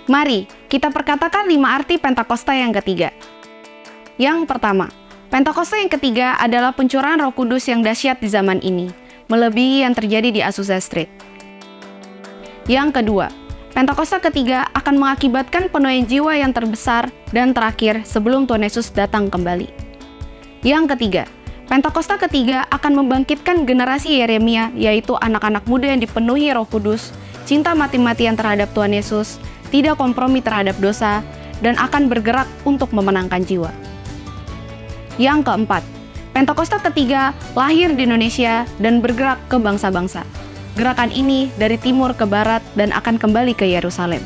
Mari kita perkatakan 5 arti Pentakosta yang ketiga. Yang pertama, Pentakosta yang ketiga adalah pencurahan Roh Kudus yang dahsyat di zaman ini, melebihi yang terjadi di Azusa Street. Yang kedua, Pentakosta ketiga akan mengakibatkan penuaian jiwa yang terbesar dan terakhir sebelum Tuhan Yesus datang kembali. Yang ketiga, Pentakosta ketiga akan membangkitkan generasi Yeremia, yaitu anak-anak muda yang dipenuhi Roh Kudus, cinta mati-matian terhadap Tuhan Yesus, tidak kompromi terhadap dosa, dan akan bergerak untuk memenangkan jiwa. Yang keempat, Pentakosta ketiga lahir di Indonesia dan bergerak ke bangsa-bangsa. Gerakan ini dari timur ke barat dan akan kembali ke Yerusalem.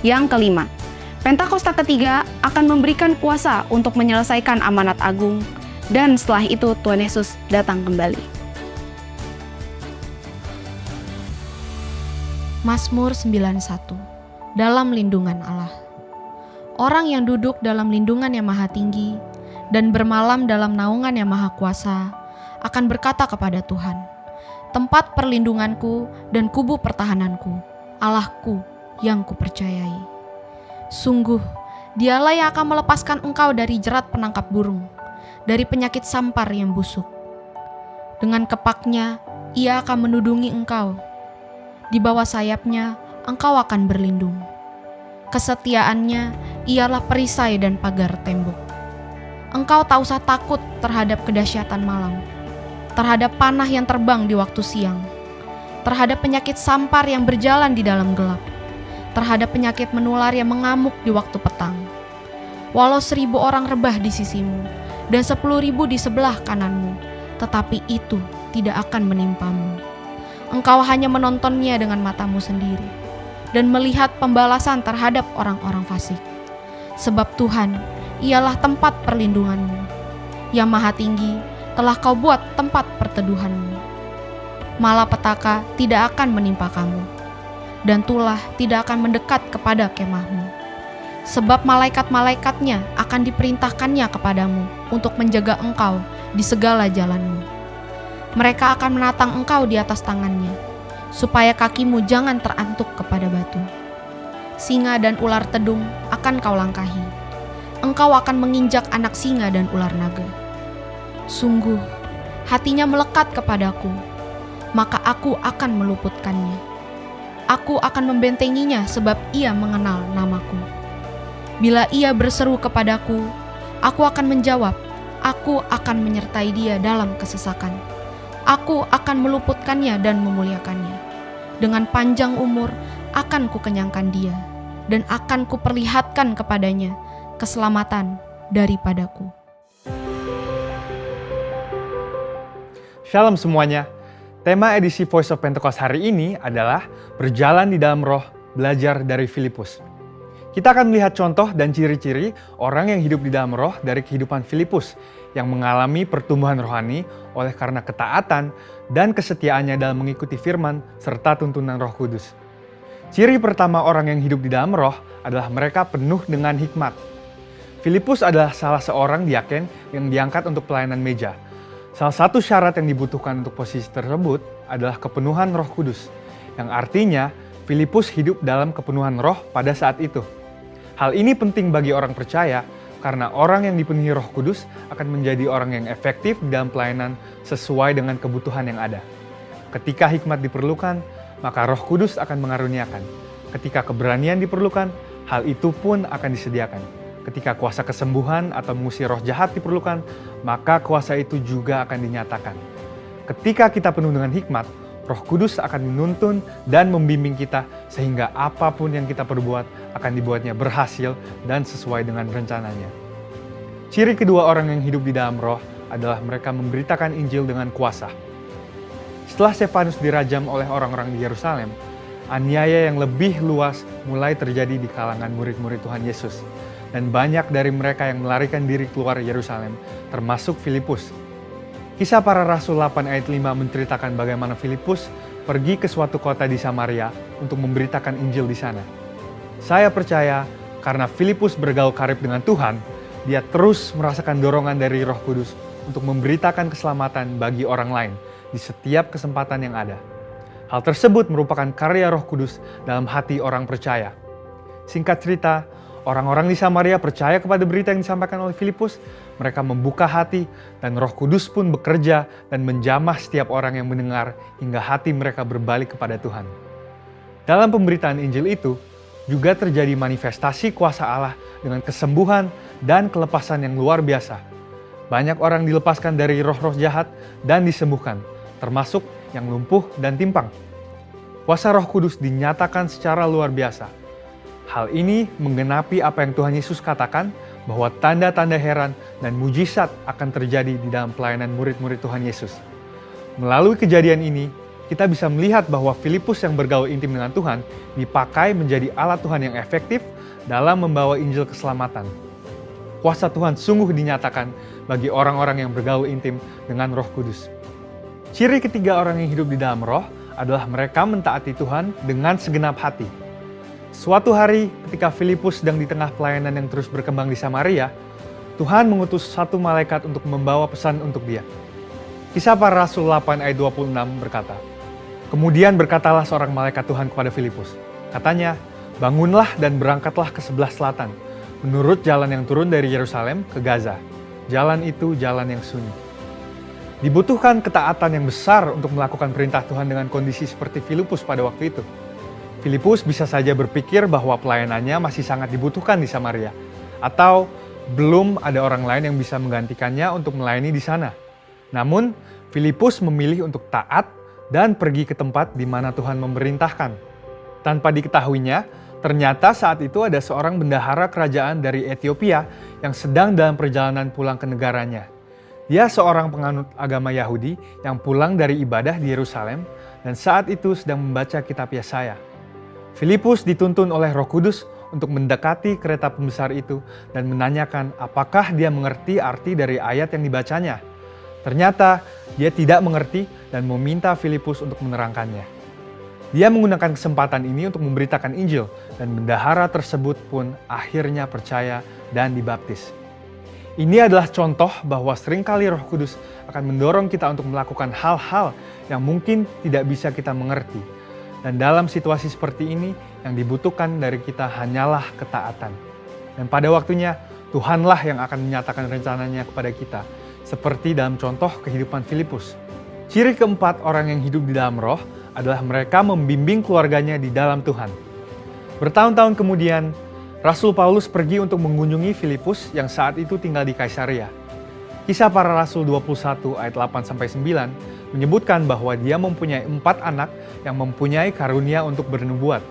Yang kelima, Pentakosta ketiga akan memberikan kuasa untuk menyelesaikan amanat agung, dan setelah itu Tuhan Yesus datang kembali. Mazmur 91. Dalam lindungan Allah. Orang yang duduk dalam lindungan yang maha tinggi dan bermalam dalam naungan yang maha kuasa akan berkata kepada Tuhan, tempat perlindunganku dan kubu pertahananku, Allahku yang kupercayai. Sungguh, dialah yang akan melepaskan engkau dari jerat penangkap burung, dari penyakit sampar yang busuk. Dengan kepaknya, ia akan menudungi engkau. Di bawah sayapnya, engkau akan berlindung. Kesetiaannya ialah perisai dan pagar tembok. Engkau tak usah takut terhadap kedahsyatan malam, terhadap panah yang terbang di waktu siang, terhadap penyakit sampar yang berjalan di dalam gelap, terhadap penyakit menular yang mengamuk di waktu petang. Walau 1.000 orang rebah di sisimu, dan 10.000 di sebelah kananmu, tetapi itu tidak akan menimpamu. Engkau hanya menontonnya dengan matamu sendiri, dan melihat pembalasan terhadap orang-orang fasik. Sebab Tuhan, ialah tempat perlindunganmu. Yang maha tinggi, telah kau buat tempat perteduhanmu. Malapetaka tidak akan menimpa kamu, dan tulah tidak akan mendekat kepada kemahmu. Sebab malaikat-malaikatnya akan diperintahkannya kepadamu untuk menjaga engkau di segala jalanmu. Mereka akan menatang engkau di atas tangannya, supaya kakimu jangan terantuk kepada batu. Singa dan ular tedung akan kau langkahi. Engkau akan menginjak anak singa dan ular naga. Sungguh, hatinya melekat kepadaku, maka aku akan meluputkannya. Aku akan membentenginya sebab ia mengenal namaku. Bila ia berseru kepadaku, aku akan menjawab. Aku akan menyertai dia dalam kesesakan. Aku akan meluputkannya dan memuliakannya. Dengan panjang umur akan kukenyangkan dia, dan akan kuperlihatkan kepadanya keselamatan daripadaku. Shalom semuanya. Tema edisi Voice of Pentecost hari ini adalah berjalan di dalam roh, belajar dari Filipus. Kita akan melihat contoh dan ciri-ciri orang yang hidup di dalam roh dari kehidupan Filipus yang mengalami pertumbuhan rohani oleh karena ketaatan dan kesetiaannya dalam mengikuti firman serta tuntunan Roh Kudus. Ciri pertama orang yang hidup di dalam roh adalah mereka penuh dengan hikmat. Filipus adalah salah seorang diaken yang diangkat untuk pelayanan meja. Salah satu syarat yang dibutuhkan untuk posisi tersebut adalah kepenuhan Roh Kudus, yang artinya Filipus hidup dalam kepenuhan roh pada saat itu. Hal ini penting bagi orang percaya karena orang yang dipenuhi Roh Kudus akan menjadi orang yang efektif dalam pelayanan sesuai dengan kebutuhan yang ada. Ketika hikmat diperlukan, maka Roh Kudus akan mengaruniakan. Ketika keberanian diperlukan, hal itu pun akan disediakan. Ketika kuasa kesembuhan atau mengusir roh jahat diperlukan, maka kuasa itu juga akan dinyatakan. Ketika kita penuh dengan hikmat, Roh Kudus akan menuntun dan membimbing kita sehingga apapun yang kita perbuat akan dibuatnya berhasil dan sesuai dengan rencananya. Ciri kedua orang yang hidup di dalam roh adalah mereka memberitakan Injil dengan kuasa. Setelah Stefanus dirajam oleh orang-orang di Yerusalem, aniaya yang lebih luas mulai terjadi di kalangan murid-murid Tuhan Yesus. Dan banyak dari mereka yang melarikan diri keluar Yerusalem, termasuk Filipus. Kisah Para Rasul 8 ayat 5 menceritakan bagaimana Filipus pergi ke suatu kota di Samaria untuk memberitakan Injil di sana. Saya percaya karena Filipus bergaul karib dengan Tuhan, dia terus merasakan dorongan dari Roh Kudus untuk memberitakan keselamatan bagi orang lain di setiap kesempatan yang ada. Hal tersebut merupakan karya Roh Kudus dalam hati orang percaya. Singkat cerita, orang-orang di Samaria percaya kepada berita yang disampaikan oleh Filipus. Mereka membuka hati dan Roh Kudus pun bekerja dan menjamah setiap orang yang mendengar hingga hati mereka berbalik kepada Tuhan. Dalam pemberitaan Injil itu, juga terjadi manifestasi kuasa Allah dengan kesembuhan dan kelepasan yang luar biasa. Banyak orang dilepaskan dari roh-roh jahat dan disembuhkan, termasuk yang lumpuh dan timpang. Kuasa Roh Kudus dinyatakan secara luar biasa. Hal ini menggenapi apa yang Tuhan Yesus katakan, bahwa tanda-tanda heran dan mujizat akan terjadi di dalam pelayanan murid-murid Tuhan Yesus. Melalui kejadian ini, kita bisa melihat bahwa Filipus yang bergaul intim dengan Tuhan dipakai menjadi alat Tuhan yang efektif dalam membawa Injil keselamatan. Kuasa Tuhan sungguh dinyatakan bagi orang-orang yang bergaul intim dengan Roh Kudus. Ciri ketiga orang yang hidup di dalam Roh adalah mereka mentaati Tuhan dengan segenap hati. Suatu hari ketika Filipus sedang di tengah pelayanan yang terus berkembang di Samaria, Tuhan mengutus satu malaikat untuk membawa pesan untuk dia. Kisah Para Rasul 8 ayat 26 berkata, "Kemudian berkatalah seorang malaikat Tuhan kepada Filipus. Katanya, bangunlah dan berangkatlah ke sebelah selatan, menurut jalan yang turun dari Yerusalem ke Gaza. Jalan itu jalan yang sunyi." Dibutuhkan ketaatan yang besar untuk melakukan perintah Tuhan dengan kondisi seperti Filipus pada waktu itu. Filipus bisa saja berpikir bahwa pelayanannya masih sangat dibutuhkan di Samaria, atau belum ada orang lain yang bisa menggantikannya untuk melayani di sana. Namun, Filipus memilih untuk taat dan pergi ke tempat di mana Tuhan memerintahkan. Tanpa diketahuinya, ternyata saat itu ada seorang bendahara kerajaan dari Ethiopia yang sedang dalam perjalanan pulang ke negaranya. Dia seorang penganut agama Yahudi yang pulang dari ibadah di Yerusalem dan saat itu sedang membaca kitab Yesaya. Filipus dituntun oleh Roh Kudus untuk mendekati kereta pembesar itu dan menanyakan apakah dia mengerti arti dari ayat yang dibacanya. Ternyata dia tidak mengerti dan meminta Filipus untuk menerangkannya. Dia menggunakan kesempatan ini untuk memberitakan Injil dan bendahara tersebut pun akhirnya percaya dan dibaptis. Ini adalah contoh bahwa seringkali Roh Kudus akan mendorong kita untuk melakukan hal-hal yang mungkin tidak bisa kita mengerti. Dan dalam situasi seperti ini, yang dibutuhkan dari kita hanyalah ketaatan. Dan pada waktunya, Tuhanlah yang akan menyatakan rencananya kepada kita, seperti dalam contoh kehidupan Filipus. Ciri keempat orang yang hidup di dalam Roh adalah mereka membimbing keluarganya di dalam Tuhan. Bertahun-tahun kemudian, Rasul Paulus pergi untuk mengunjungi Filipus yang saat itu tinggal di Kaisarea. Kisah Para Rasul 21 ayat 8-9 menyebutkan bahwa dia mempunyai 4 anak yang mempunyai karunia untuk bernubuat.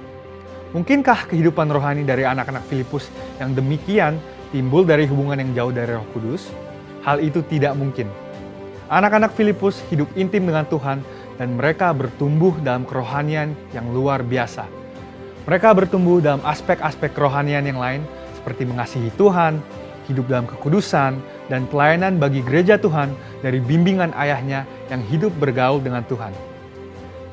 Mungkinkah kehidupan rohani dari anak-anak Filipus yang demikian timbul dari hubungan yang jauh dari Roh Kudus? Hal itu tidak mungkin. Anak-anak Filipus hidup intim dengan Tuhan dan mereka bertumbuh dalam kerohanian yang luar biasa. Mereka bertumbuh dalam aspek-aspek kerohanian yang lain seperti mengasihi Tuhan, hidup dalam kekudusan, dan pelayanan bagi gereja Tuhan dari bimbingan ayahnya yang hidup bergaul dengan Tuhan.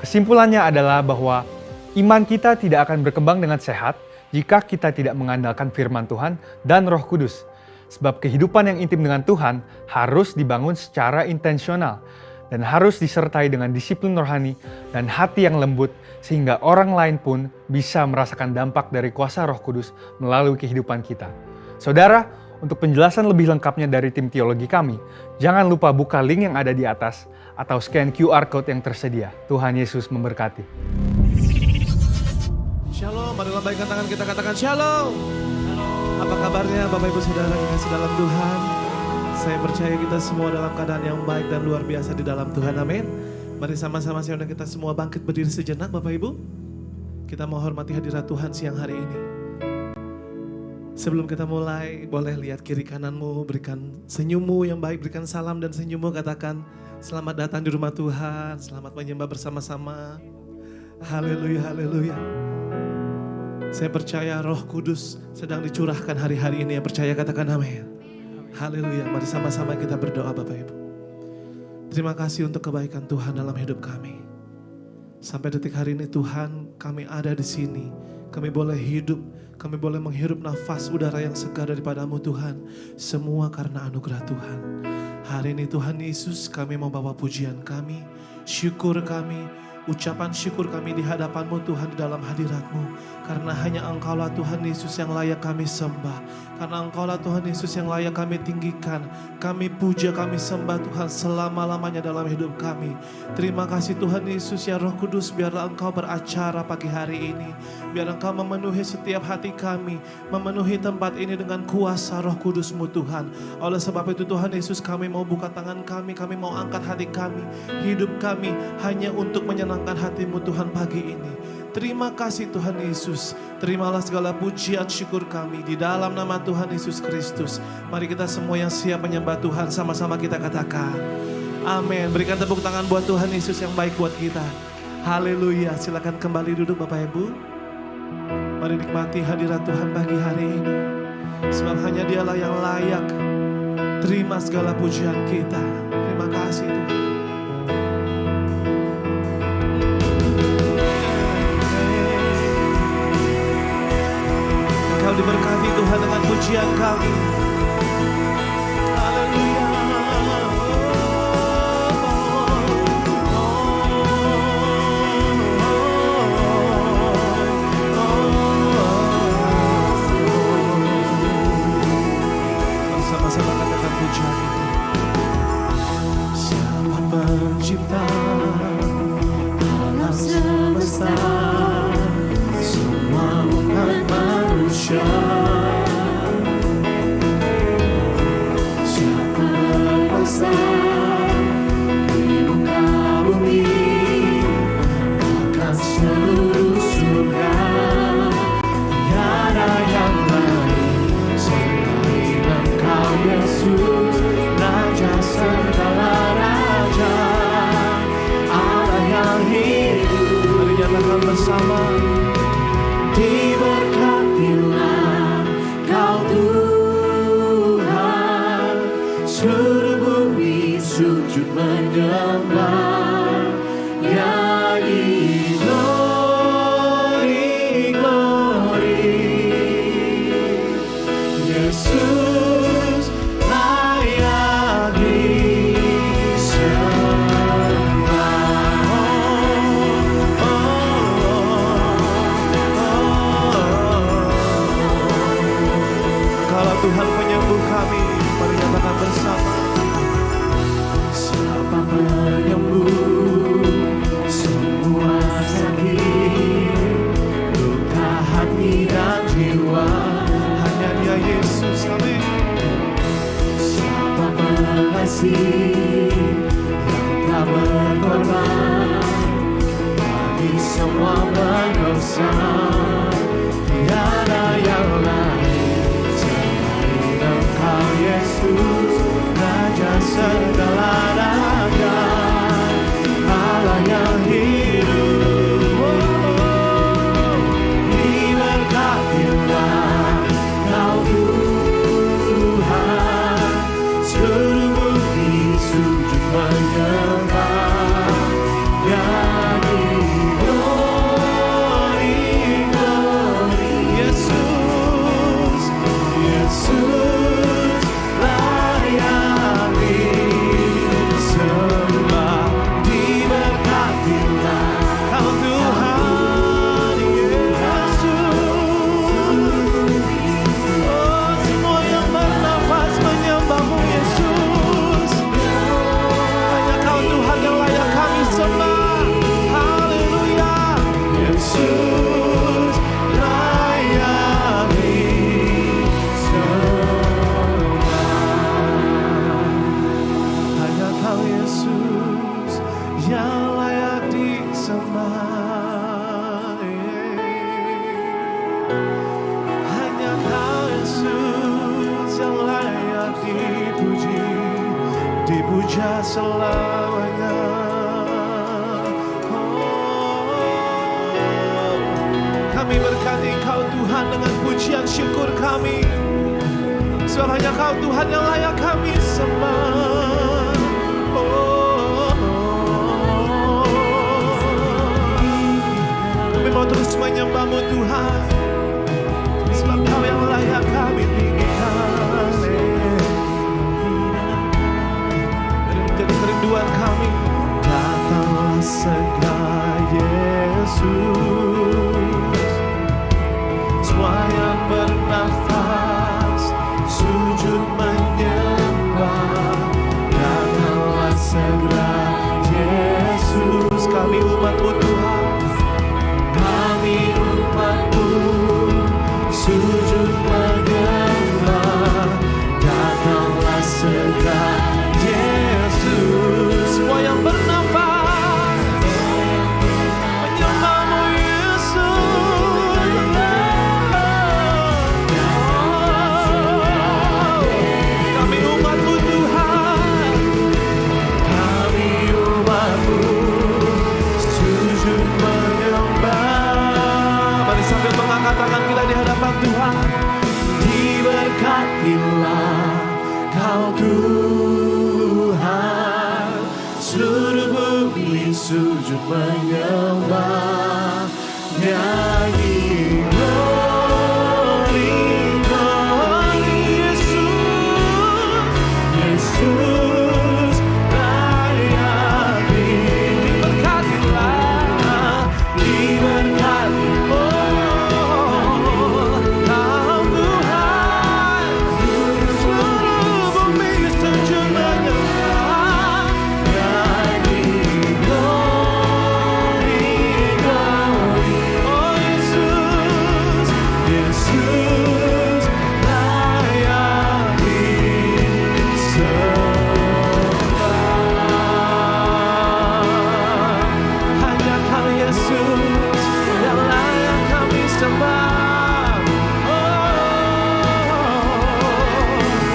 Kesimpulannya adalah bahwa iman kita tidak akan berkembang dengan sehat jika kita tidak mengandalkan firman Tuhan dan Roh Kudus. Sebab kehidupan yang intim dengan Tuhan harus dibangun secara intensional dan harus disertai dengan disiplin rohani dan hati yang lembut sehingga orang lain pun bisa merasakan dampak dari kuasa Roh Kudus melalui kehidupan kita. Saudara, untuk penjelasan lebih lengkapnya dari tim teologi kami, jangan lupa buka link yang ada di atas atau scan QR Code yang tersedia. Tuhan Yesus memberkati. Shalom, marilah baikkan tangan kita katakan shalom. Apa kabarnya Bapak Ibu Saudara yang kasih dalam Tuhan? Saya percaya kita semua dalam keadaan yang baik dan luar biasa di dalam Tuhan, amin. Mari sama-sama saya undang kita semua bangkit berdiri sejenak Bapak Ibu. Kita menghormati hadirat Tuhan siang hari ini. Sebelum kita mulai, boleh lihat kiri kananmu, berikan senyummu yang baik, berikan salam dan senyummu, katakan selamat datang di rumah Tuhan, selamat menyembah bersama-sama. Haleluya, haleluya. Saya percaya Roh Kudus sedang dicurahkan hari-hari ini, yang percaya katakan amin. Haleluya, mari sama-sama kita berdoa Bapak Ibu. Terima kasih untuk kebaikan Tuhan dalam hidup kami. Sampai detik hari ini Tuhan, kami ada di sini. Kami boleh hidup, kami boleh menghirup nafas udara yang segar daripada-Mu Tuhan. Semua karena anugerah Tuhan. Hari ini Tuhan Yesus, kami membawa pujian kami, syukur kami, ucapan syukur kami di hadapan-Mu Tuhan, di dalam hadirat-Mu. Karena hanya Engkaulah Tuhan Yesus yang layak kami sembah. Karena Engkaulah Tuhan Yesus yang layak kami tinggikan. Kami puja, kami sembah Tuhan selama-lamanya dalam hidup kami. Terima kasih Tuhan Yesus, ya Roh Kudus, biarlah Engkau beracara pagi hari ini. Biar Engkau memenuhi setiap hati kami, memenuhi tempat ini dengan kuasa Roh Kudus-Mu Tuhan. Oleh sebab itu Tuhan Yesus, kami mau buka tangan kami mau angkat hati kami, hidup kami hanya untuk menyenangkan hati-Mu Tuhan pagi ini. Terima kasih Tuhan Yesus. Terimalah segala pujian syukur kami di dalam nama Tuhan Yesus Kristus. Mari kita semua yang siap menyembah Tuhan, sama-sama kita katakan amin. Berikan tepuk tangan buat Tuhan Yesus yang baik buat kita. Haleluya. Silakan kembali duduk Bapak Ibu. Mari nikmati hadirat Tuhan pagi hari ini. Sebab hanya Dialah yang layak terima segala pujian kita. Terima kasih Tuhan. Kau diberkati Tuhan dengan pujian kami. Haleluya. Bersama-sama katakan pujian itu. Siapa pencipta alam semesta, semua umat manusia. Siapa berkuasa di muka bumi, bahkan seluruh surga. Tiada yang lain selain Engkau Yesus, Raja segala raja, Allah yang hidup. Mari nyatakan bersama. Diberkatilah Kau Tuhan, seluruh bumi sujud menyembah. Nyanyi glory, glory. Yesus layak Tuhan penyembuh kami, mari nyatakan bersama. Siapa penyembuh semua sakit, luka hati dan jiwa, hanya Dia Yesus. Amin. Siapa pengasih yang tak berkorban bagi semua berdosa, tiada yang lain Engkau Yesus, Raja segala raja, Allah yang hidup. Diberkatilah Kau Tuhan, seluruh bumi sujud menyembah. Nyanyi glory, glory. Yesus, Yesus dipuja selamanya. Kami berkati Engkau Tuhan dengan pujian syukur kami, sebab hanya Kau Tuhan yang layak kami sembah. Kami mau terus menyembah-Mu Tuhan, sebab Kau yang layak kami tinggikan. Jadi kerinduan kami, datanglah segera sujud menyembah, datanglah segera Yesus. Semua yang bernafas menyembahmu Yesus. Kami umat-Mu Tuhan, kami umat-Mu sujud menyembah. Mari sambil mengangkat tangan kita di hadapan Tuhan. Diberkatilah Kau Tuhan, seluruh bumi sujud menyembah, nyanyi glory, glory Yesus, Yesus layak diberkatilah, diberkati Kau Tuhan, seluruh bumi sujud menyembah, nyanyi glory, glory, oh Yesus, Yesus layak disembah. Hanya Kau Yesus yang layak kami sembah.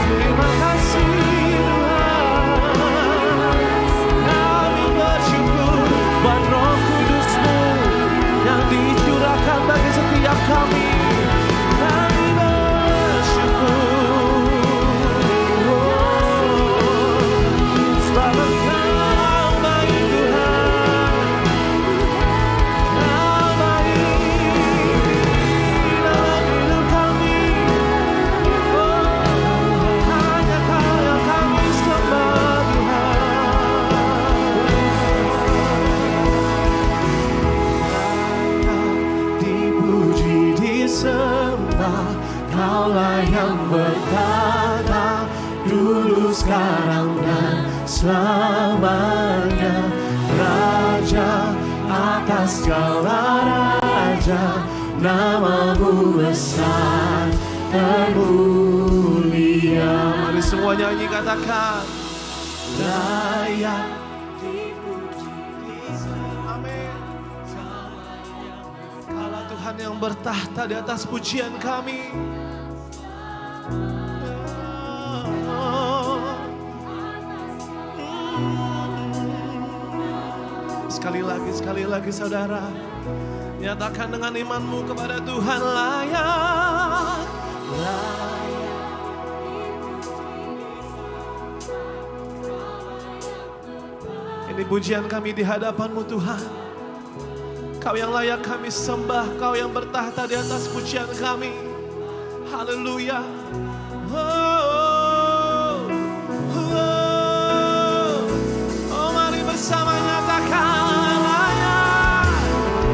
Terima kasih Tuhan. Kami bersyukur buat Roh Kudus-Mu yang dicurahkan bagi setiap kami. Kami bersyukur. Sebab Engkau baik Tuhan. Kau baik dalam hidup kami. Hanya Kau yang kami sembah Tuhan. Dipuji, disembah, Kaulah yang berkata, dulu, sekarang, dan selamanya. Raja atas segala raja, nama-Mu besar termulia. Mari semua nyanyi, katakan layak dipuji, disembah. Amin. Kaulah Tuhan yang bertahta di atas pujian kami. Sekali lagi saudara, nyatakan dengan imanmu kepada Tuhan, layak, layak. Ini pujian kami di hadapan-Mu Tuhan. Kau yang layak kami sembah, Kau yang bertahta di atas pujian kami. Haleluya. Oh, mari bersama nyatakan layak,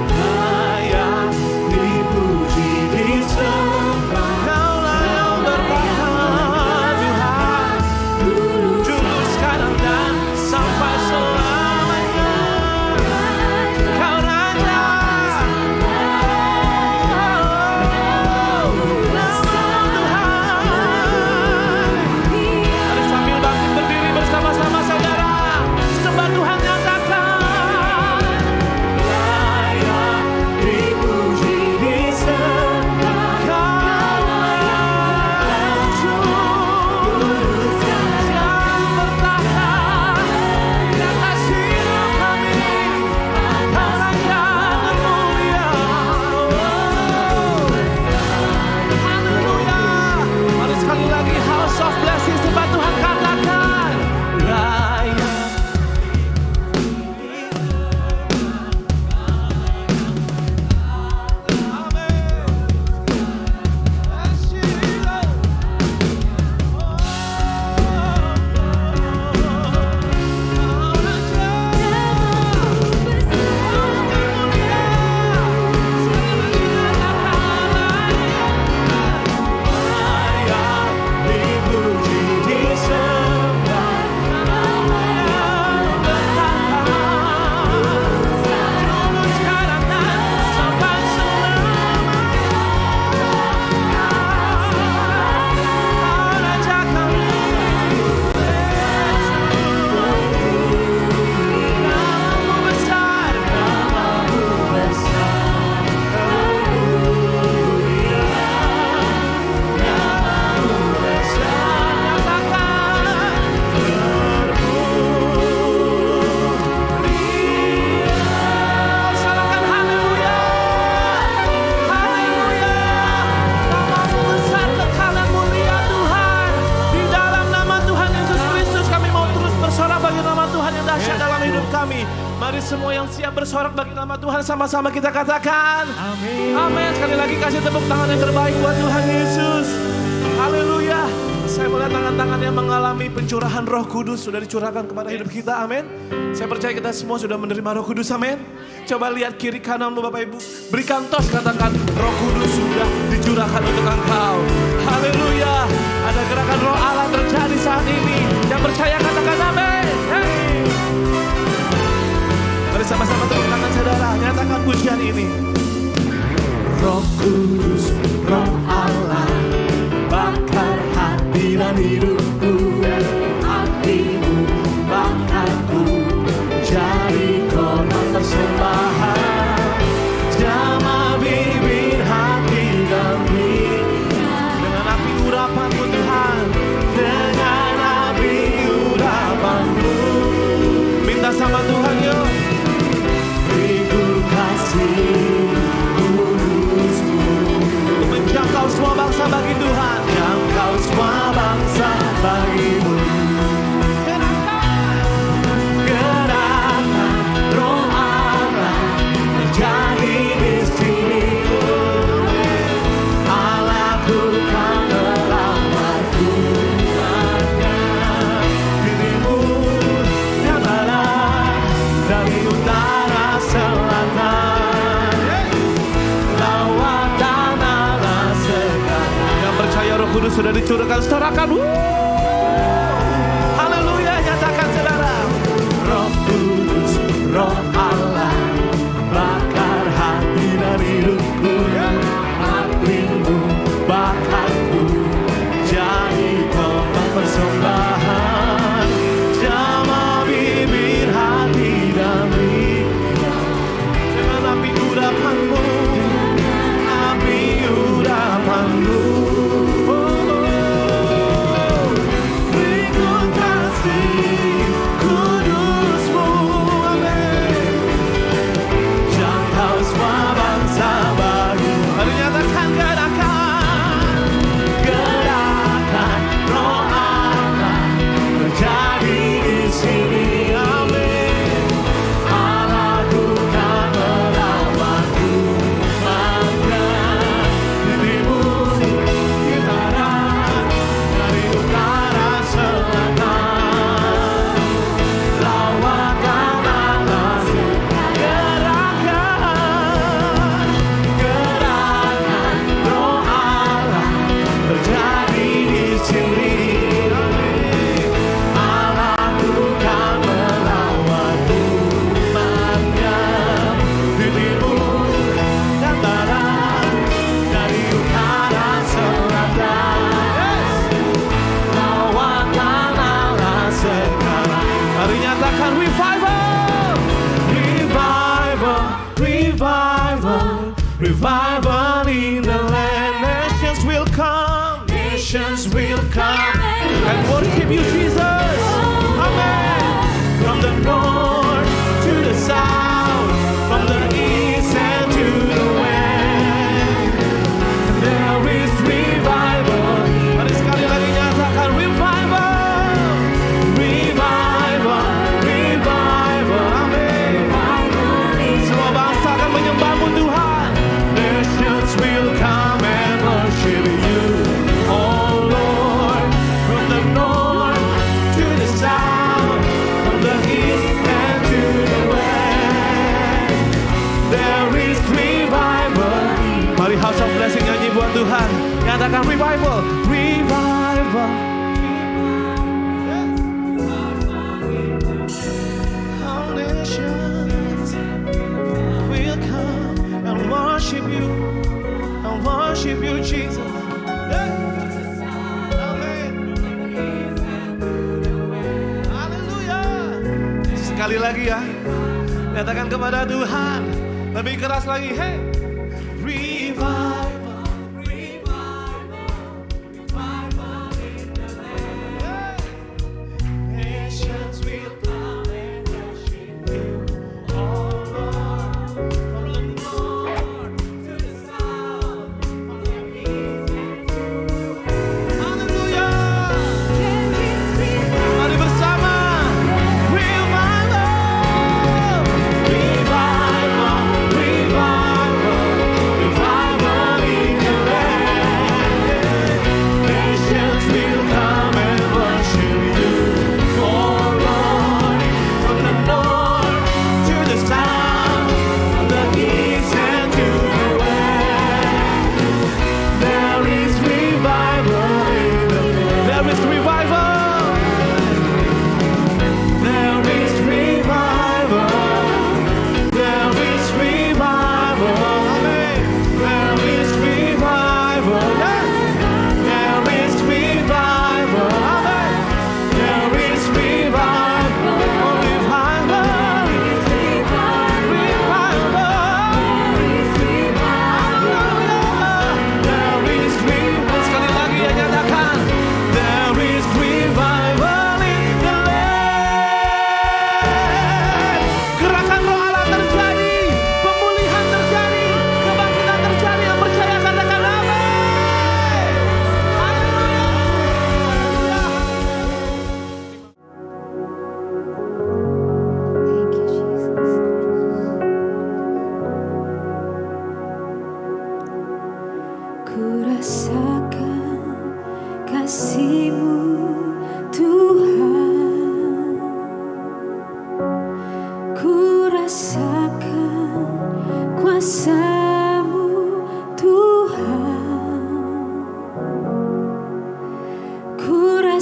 layak dipuji, disembah. Kaulah yang bertahan Tuhan, dulu, sekarang, dan sampai selamanya. Kau Raja, nama Tuhan. siap bersorak bagi nama Tuhan. Sama-sama kita katakan. Amin. Amin. Sekali lagi kasih tepuk tangan yang terbaik buat Tuhan Yesus. Haleluya. Saya melihat tangan-tangan yang mengalami pencurahan Roh Kudus sudah dicurahkan kepada hidup kita. Amin. Saya percaya kita semua sudah menerima Roh Kudus. Amin. Coba lihat kiri kananmu Bapak Ibu. Berikan tos, katakan Roh Kudus sudah dicurahkan untuk engkau. Haleluya. Ada gerakan Roh Allah terjadi saat ini. Yang percaya katakan amin. Hey. Mari sama-sama tepuk tangan saudara. Nyatakan pujian ini. Roh Kudus, Roh Allah, bakar hati dan hidupku. Hatimu bakarku, jadi korban persembahan. Jamah bibir hati kami dengan api urapanmu Tuhan, dengan api urapanmu. Minta sama Tuhan yuk. Beriku kasih kudusmu untuk menjangkau semua bangsa bagi Tuhan. Jangkau semua bangsa bagimu. Gerakan Roh Allah terjadi di sini. Allahku kan merawat umatnya. Dirimu yang barat dari utara selatan, lawatan Allah sekarang. Yang percaya Roh Kudus sudah dicurahkan, setorakan. Haleluya, nyatakan saudara. Roh Kudus, Roh Allah, bakar hati dan hidupku. Hatimu bakarku, jadi korban persembahan. Jamah bibir hati dan pikiran dengan api urapanmu, api urapanmu. Beriku kasih kudusmu, amin. Jangkau semua bangsa bagi. Mari nyatakan gerakan Roh Allah terjadi di sini, amin. Allahku kan merawat umatnya. Dirimu gitaran dari utara selatan, lawatan Allah gerakan Roh Allah terjadi di sini, amin. Allahku kan merawat umatnya. Dirimu dan barat dari utara selatan, lawatan Allah sekarang. Mari nyatakan revival, revival, revival, revival in the land. Nations will come, nations will come and worship you, Jesus. Amen. From the north to the south, from the east and to the west, there is revival. Mari sekali lagi nyatakan revival, revival, revival. Amin. Semua bangsa akan menyembahmu Tuhan. Nations will come and worship you, oh Lord. From the north to the south, from the east and to the west, there is revival. Mari House of Blessing nyanyi buat Tuhan. Nyatakan revival, revival. All nations will come and worship you, Jesus. Amen. Haleluya. Sekali lagi ya, nyatakan kepada Tuhan lebih keras lagi. Hey, revival. Nations will come and worship you, oh Lord. From the north to the south, from the east and to the west. Hallelujah. Mari bersama revival, revival.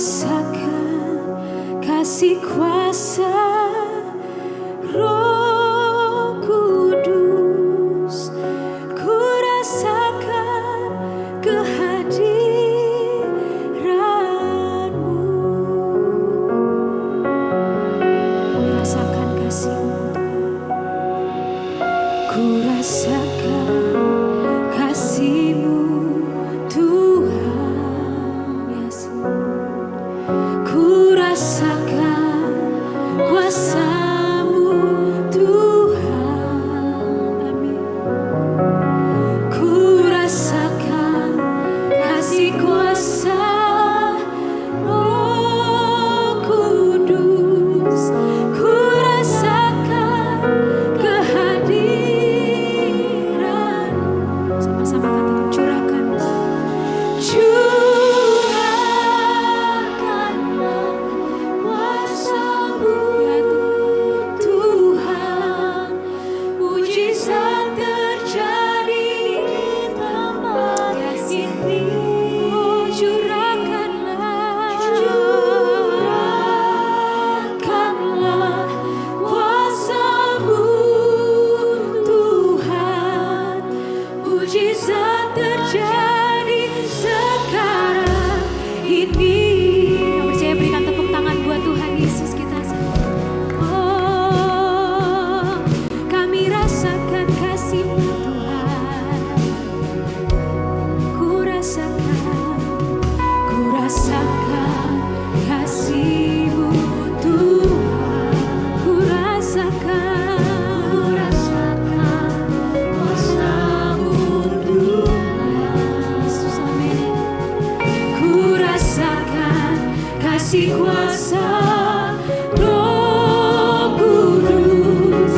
rasakan kasih kuasa Roh Kudus, ku rasakan kehadiran-Mu. Kami rasakan kasih-Mu, ku rasakan kasih-Mu Tuhan Yesus. Ku rasakan kuasa-Mu Tuhan, amin. Ku rasakan kasih kuasa Roh Kudus, ku rasakan kehadiran-Mu. Sama-sama katakan, curahkanlah kuasa-Mu ya Tuhan, mujizat terjadi di tempat ini. Oh, curahkanlah kuasa-Mu Tuhan, mujizat terjadi sekarang ini. Yang percaya berikan tepuk tangan buat Tuhan Yesus kita. Oh, kami rasakan kasih-Mu Tuhan. Ku rasakan kasih-Mu Tuhan. Ku rasakan kuasa-Mu Tuhan. Yesus, amin. Ku rasakan kasih kuasa Roh Kudus,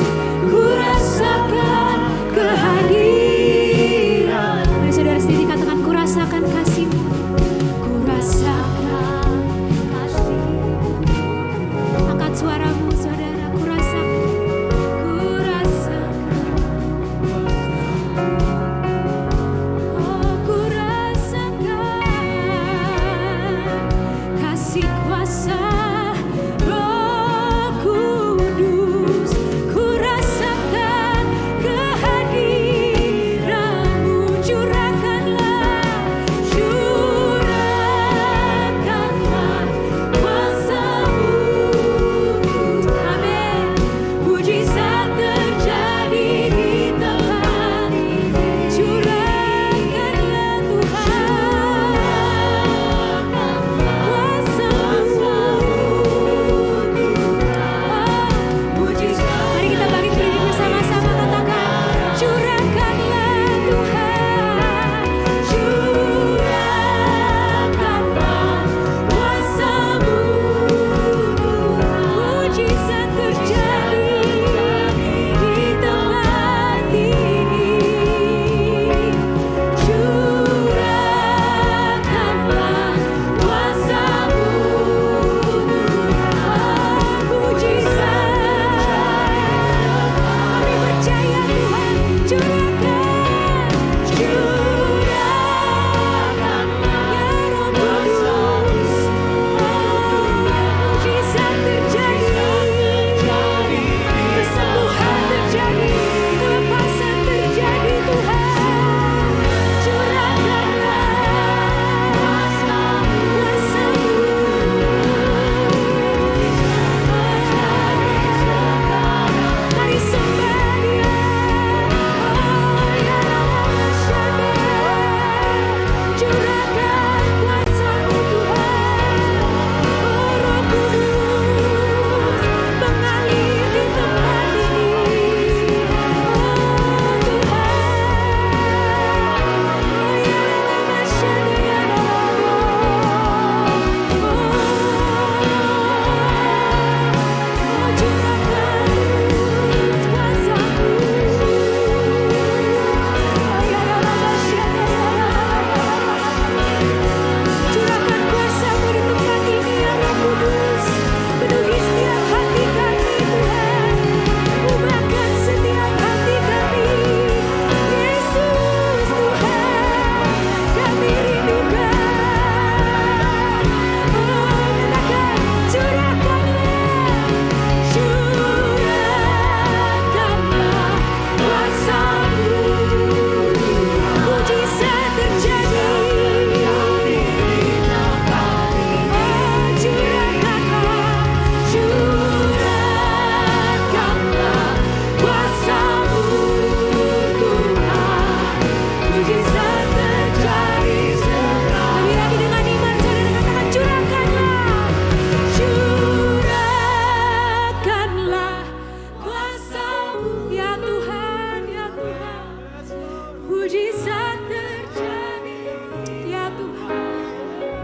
ku rasakan kehadiran. Mari saudara sendiri katakan, ku rasakan kasih-Mu, ku rasakan kasih-Mu. Angkat suaramu saudara, ku rasakan oh, ku rasakan kasih kuasa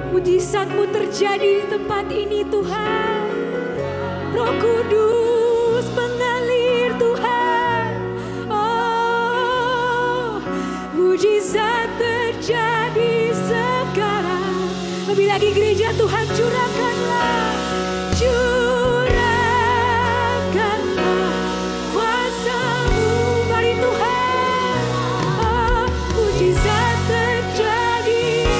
Mujizat-Mu terjadi di tempat ini Tuhan. Roh Kudus mengalir Tuhan. Oh, mujizat terjadi sekarang. Lebih lagi gereja Tuhan curahkanlah. Curahkanlah kuasa-Mu. Mari Tuhan. Oh, mujizat terjadi.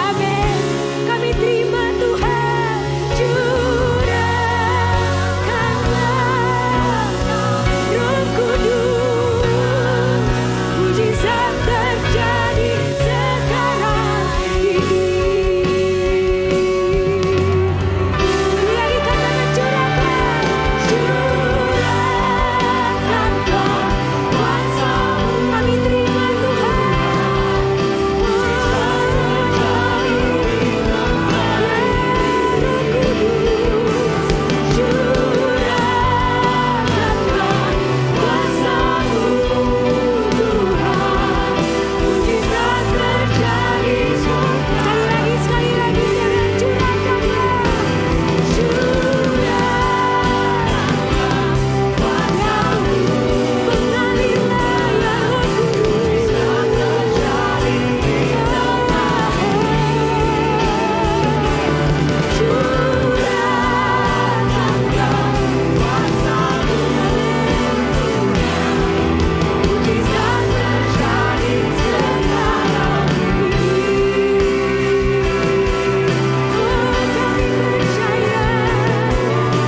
Amin. Kami terima Tuhan. Curahkanlah Roh Kudus. Mujizat terjadi sekarang ini. Lagi katakan curahkan. Curahkanlah kuasa-Mu. Kami terima Tuhan. Sekali lagi,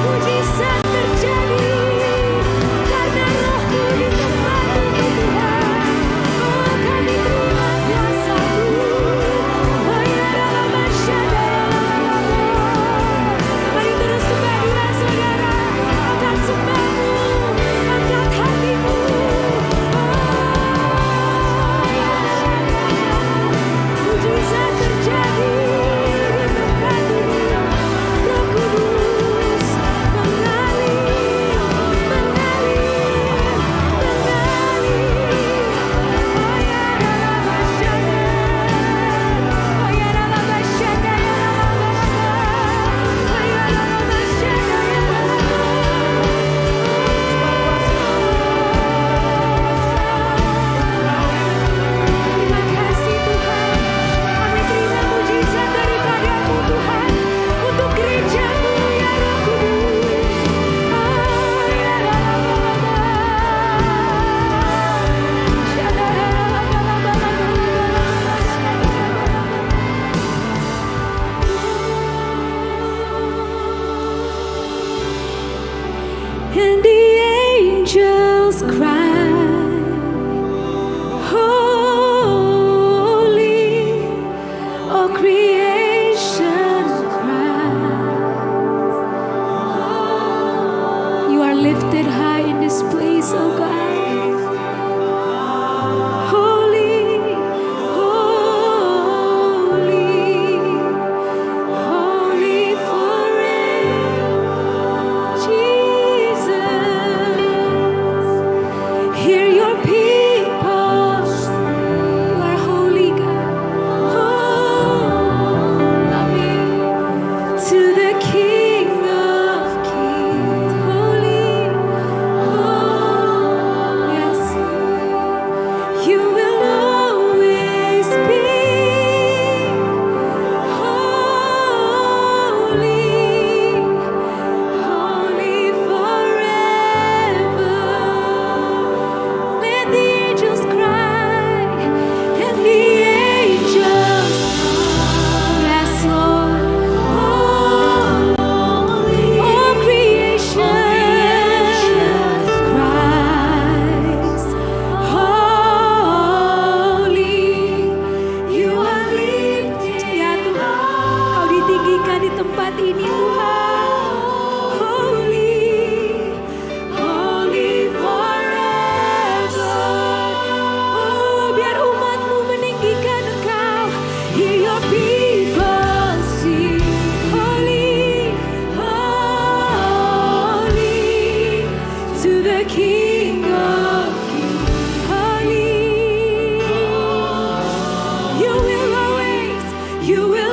mujizat terjadi karena Roh-Mu di tempat ini Tuhan. Oh, kami terima kuasa-Mu. Oh, ya Rabba Shaddai. Mari terus sembahlah saudara. Angkat sembahmu, angkat hatimu. Mujizat terjadi di tempat ini. Roh Kudus mengalir, mengalir, mengalir. Oh ya Rabba Shaddai. Oh ya Rabba Shaddai, ya Rabba Shaddai. Oh ya Rabba Shaddai, ya Terima kasih Tuhan. Kami terima mujizat daripada-Mu Tuhan. Untuk gereja-Mu ya Roh Kudus. Oh ya Rabba. And the angels cry, holy, all creation cries. You are lifted high in this place, oh God. Holy, holy, holy forever, Jesus. Hear your people, you are holy God. Oh, amen. To the King of Kings, holy, oh, yes. You will always be holy, holy forever. Let the angels cry, and the angels cry. Yes, Lord. All creation cries, holy. You are lifted. Ya Tuhan, Kau ditinggikan di tempat ini Tuhan. Holy, holy forever. Oh, biar umat-Mu meninggikan Engkau. Hear your people sing. Holy, holy, to the King of Kings. Holy, you will always, you will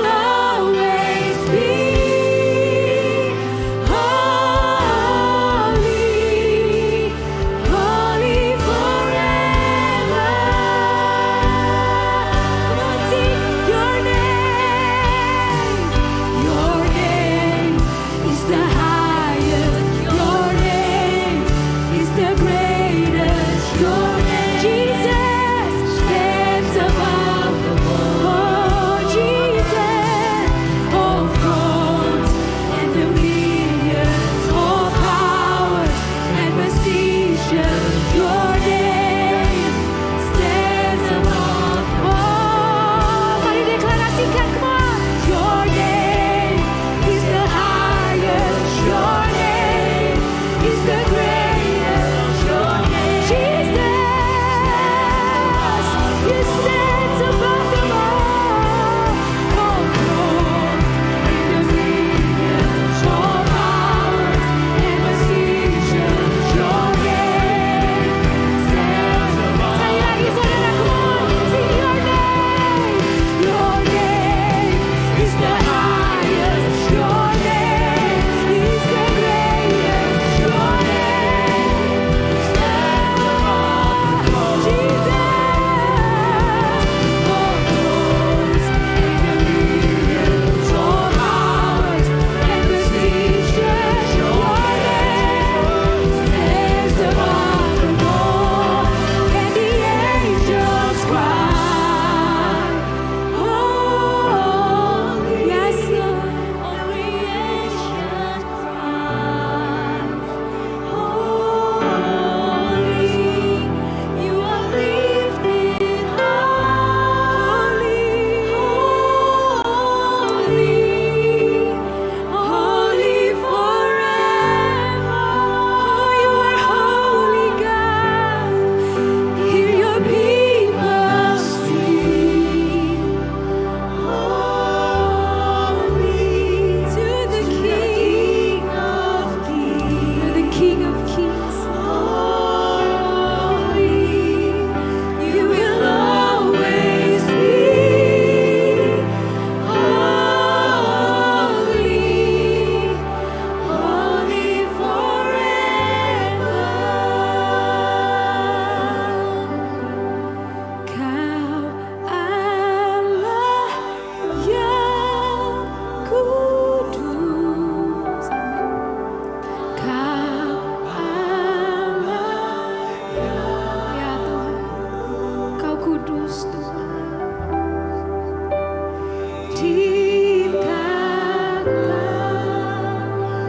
di tangan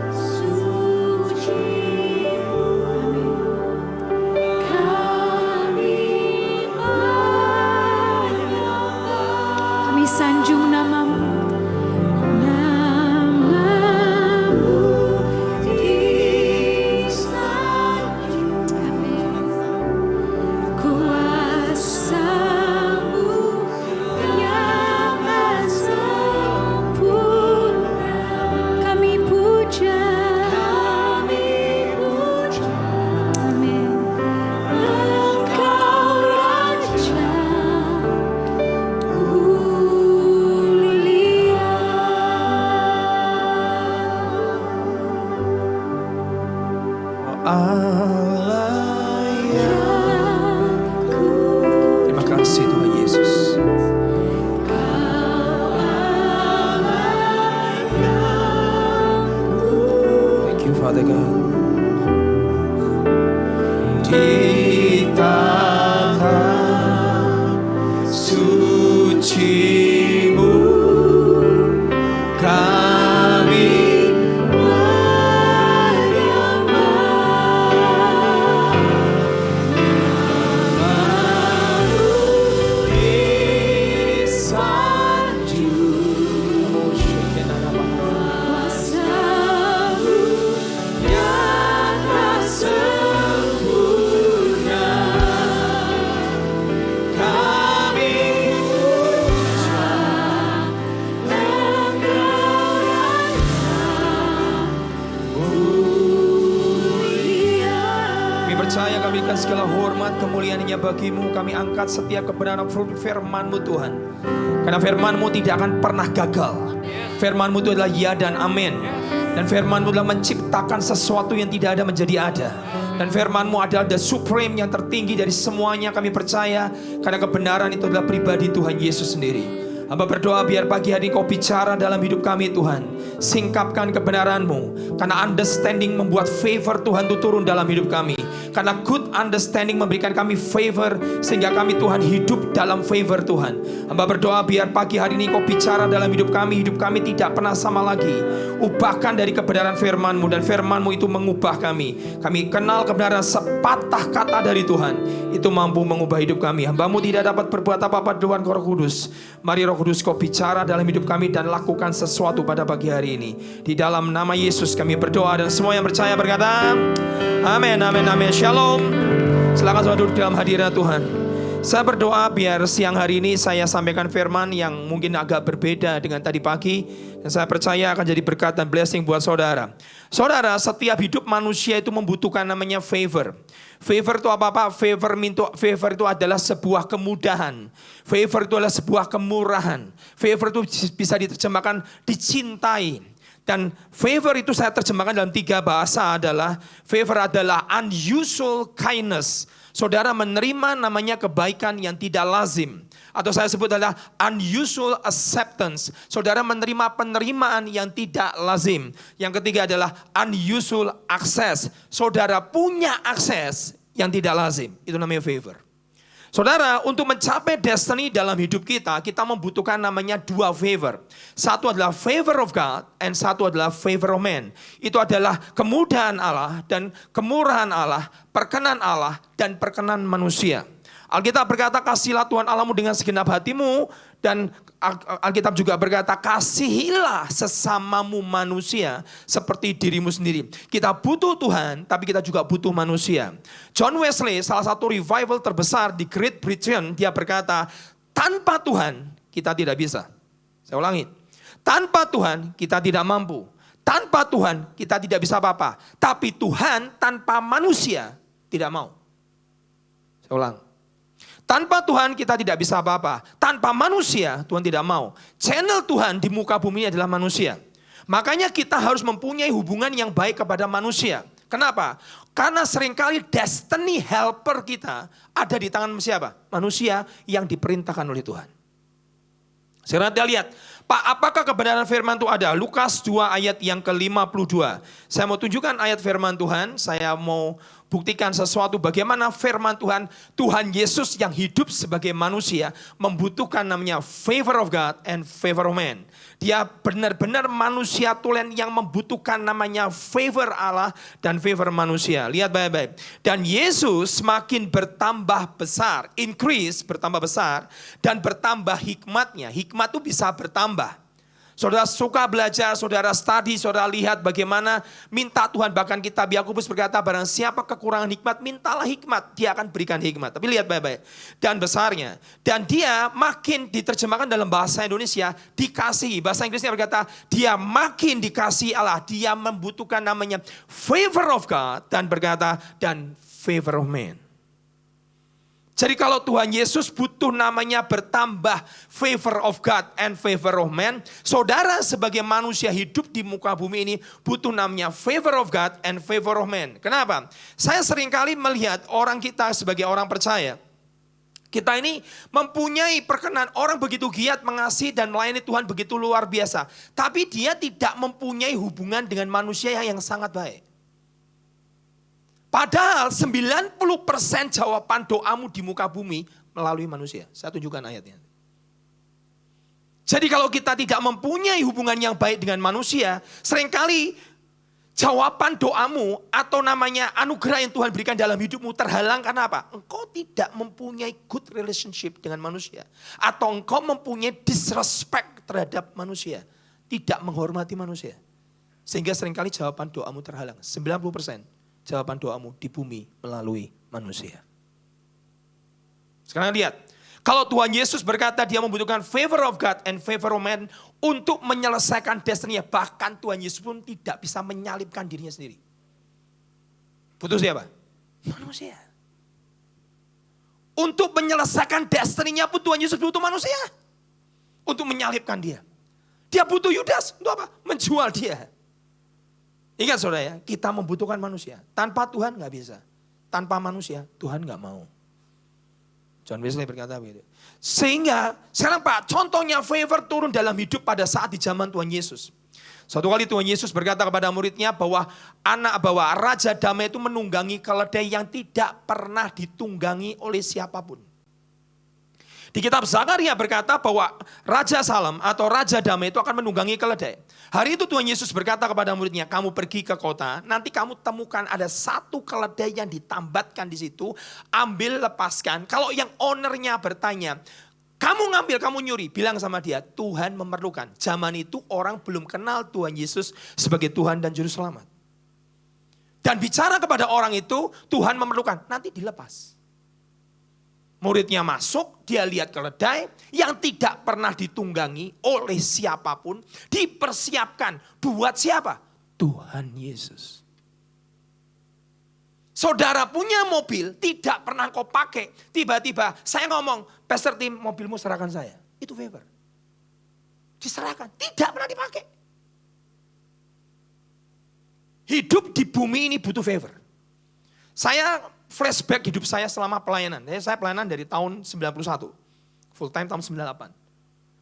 suci-Mu. Kami sanjung nama-Mu, nama-Mu disanjung. Amin. Kuasa-Mu yang sempurna, kami puja. Amin. Engkau Raja mulia. Allah Aku terima kasih Tuhan Yesus. Thank you Father God. Di tangan suci-Mu kami kuasa-Mu yang sempurna, kami Kami percaya kami berikan segala hormat kemuliaan hanya bagi-Mu. Kami angkat setiap kebenaran firman-Mu Tuhan. Karena firman-Mu tidak akan pernah gagal. Firman-Mu itu adalah ya dan amin. Dan firman-Mu adalah menciptakan sesuatu yang tidak ada menjadi ada. Dan firman-Mu adalah the supreme yang tertinggi dari semuanya. Kami percaya karena kebenaran itu adalah pribadi Tuhan Yesus sendiri. Hamba berdoa biar pagi hari Kau bicara dalam hidup kami Tuhan. Singkapkan kebenaran-Mu. Karena understanding membuat favor Tuhan itu turun dalam hidup kami. Karena good understanding memberikan kami favor. Sehingga kami Tuhan hidup dalam favor Tuhan. Hamba berdoa biar pagi hari ini Kau bicara dalam hidup kami. Hidup kami tidak pernah sama lagi. Ubahkan dari kebenaran firman-Mu. Dan firman-Mu itu mengubah kami. Kami kenal kebenaran sepatah kata dari Tuhan. Itu mampu mengubah hidup kami. Hamba-Mu tidak dapat berbuat apa-apa di luar Roh Kudus. Mari Roh Kudus Kau bicara dalam hidup kami dan lakukan sesuatu pada pagi hari ini. Di dalam nama Yesus kami berdoa dan semua yang percaya berkata amin, amin, amin. Shalom. Silakan saudara duduk dalam hadirat Tuhan. Saya berdoa biar siang hari ini saya sampaikan firman yang mungkin agak berbeda dengan tadi pagi. Dan saya percaya akan jadi berkat dan blessing buat saudara. Saudara, setiap hidup manusia itu membutuhkan namanya favor. Favor itu apa-apa? Favor itu adalah sebuah kemudahan. Favor itu adalah sebuah kemurahan. Favor itu bisa diterjemahkan dicintai. Dan favor itu saya terjemahkan dalam 3 bahasa adalah favor adalah unusual kindness. Saudara menerima namanya kebaikan yang tidak lazim. Atau saya sebut adalah unusual acceptance. Saudara menerima penerimaan yang tidak lazim. Yang ketiga adalah unusual access. Saudara punya akses yang tidak lazim. Itu namanya favor. Saudara, untuk mencapai destiny dalam hidup kita, kita membutuhkan namanya 2 favor. Satu adalah favor of God, and satu adalah favor of man. Itu adalah kemudahan Allah dan kemurahan Allah, perkenan Allah dan perkenan manusia. Alkitab berkata, kasihilah Tuhan Allahmu dengan segenap hatimu. Dan Alkitab juga berkata, kasihilah sesamamu manusia seperti dirimu sendiri. Kita butuh Tuhan, tapi kita juga butuh manusia. John Wesley, salah satu revival terbesar di Great Britain, dia berkata, tanpa Tuhan kita tidak bisa. Saya ulangi, tanpa Tuhan kita tidak mampu. Tanpa Tuhan kita tidak bisa apa-apa. Tapi Tuhan tanpa manusia tidak mau. Saya ulang. Tanpa Tuhan kita tidak bisa apa-apa. Tanpa manusia Tuhan tidak mau. Channel Tuhan di muka bumi adalah manusia. Makanya kita harus mempunyai hubungan yang baik kepada manusia. Kenapa? Karena seringkali destiny helper kita ada di tangan siapa? Manusia yang diperintahkan oleh Tuhan. Sekarang kita lihat, Pak, apakah kebenaran firman itu ada? Lukas 2 ayat yang ke-52. Saya mau tunjukkan ayat firman Tuhan. Saya mau membuktikan sesuatu bagaimana firman Tuhan, Tuhan Yesus yang hidup sebagai manusia membutuhkan namanya favor of God and favor of man. Dia benar-benar manusia tulen yang membutuhkan namanya favor Allah dan favor manusia. Lihat baik-baik. Dan Yesus semakin bertambah besar, increase bertambah besar dan bertambah hikmatnya. Hikmat itu bisa bertambah. Saudara suka belajar, saudara study, saudara lihat bagaimana minta Tuhan. Bahkan kitab Yakobus berkata, barang siapa kekurangan hikmat, mintalah hikmat, dia akan berikan hikmat. Tapi lihat baik-baik, dan besarnya. Dan dia makin diterjemahkan dalam bahasa Indonesia, dikasihi. Bahasa Inggrisnya berkata, dia makin dikasihi Allah. Dia membutuhkan namanya favor of God, dan berkata, dan favor of man. Jadi kalau Tuhan Yesus butuh namanya bertambah favor of God and favor of man, saudara sebagai manusia hidup di muka bumi ini butuh namanya favor of God and favor of man. Kenapa? Saya seringkali melihat orang kita sebagai orang percaya, kita ini mempunyai perkenan, orang begitu giat mengasihi dan melayani Tuhan begitu luar biasa. Tapi dia tidak mempunyai hubungan dengan manusia yang sangat baik. Padahal 90% jawaban doamu di muka bumi melalui manusia. Saya tunjukkan ayatnya. Jadi kalau kita tidak mempunyai hubungan yang baik dengan manusia, seringkali jawaban doamu atau namanya anugerah yang Tuhan berikan dalam hidupmu terhalang karena apa? Engkau tidak mempunyai good relationship dengan manusia. Atau engkau mempunyai disrespect terhadap manusia. Tidak menghormati manusia. Sehingga seringkali jawaban doamu terhalang. 90%. Jawaban doamu di bumi melalui manusia. Sekarang lihat. Kalau Tuhan Yesus berkata dia membutuhkan favor of God and favor of man untuk menyelesaikan destiny-nya. Bahkan Tuhan Yesus pun tidak bisa menyalibkan dirinya sendiri. Butuh siapa? Manusia. Untuk menyelesaikan destiny-nya pun Tuhan Yesus butuh manusia. Untuk menyalibkan dia. Dia butuh Yudas. Untuk apa? Menjual dia. Ingat saudara ya, kita membutuhkan manusia. Tanpa Tuhan gak bisa. Tanpa manusia, Tuhan gak mau. John Wesley berkata begitu. Sehingga, sekarang Pak, contohnya favor turun dalam hidup pada saat di zaman Tuhan Yesus. Suatu kali Tuhan Yesus berkata kepada muridnya bahwa Raja Damai itu menunggangi keledai yang tidak pernah ditunggangi oleh siapapun. Di kitab Zakaria berkata bahwa Raja Salem atau Raja Damai itu akan menunggangi keledai. Hari itu Tuhan Yesus berkata kepada muridnya, kamu pergi ke kota, nanti kamu temukan ada satu keledai yang ditambatkan di situ, ambil, lepaskan. Kalau yang ownernya bertanya, kamu ngambil, kamu nyuri, bilang sama dia, Tuhan memerlukan. Zaman itu orang belum kenal Tuhan Yesus sebagai Tuhan dan Juru Selamat. Dan bicara kepada orang itu, Tuhan memerlukan, nanti dilepas. Muridnya masuk, dia lihat keledai yang tidak pernah ditunggangi oleh siapapun. Dipersiapkan buat siapa? Tuhan Yesus. Saudara punya mobil, tidak pernah kau pakai. Tiba-tiba saya ngomong, Pastor Tim mobilmu serahkan saya. Itu favor. Diserahkan, tidak pernah dipakai. Hidup di bumi ini butuh favor. Saya flashback hidup saya selama pelayanan. Saya pelayanan dari tahun 91. Full time tahun 98.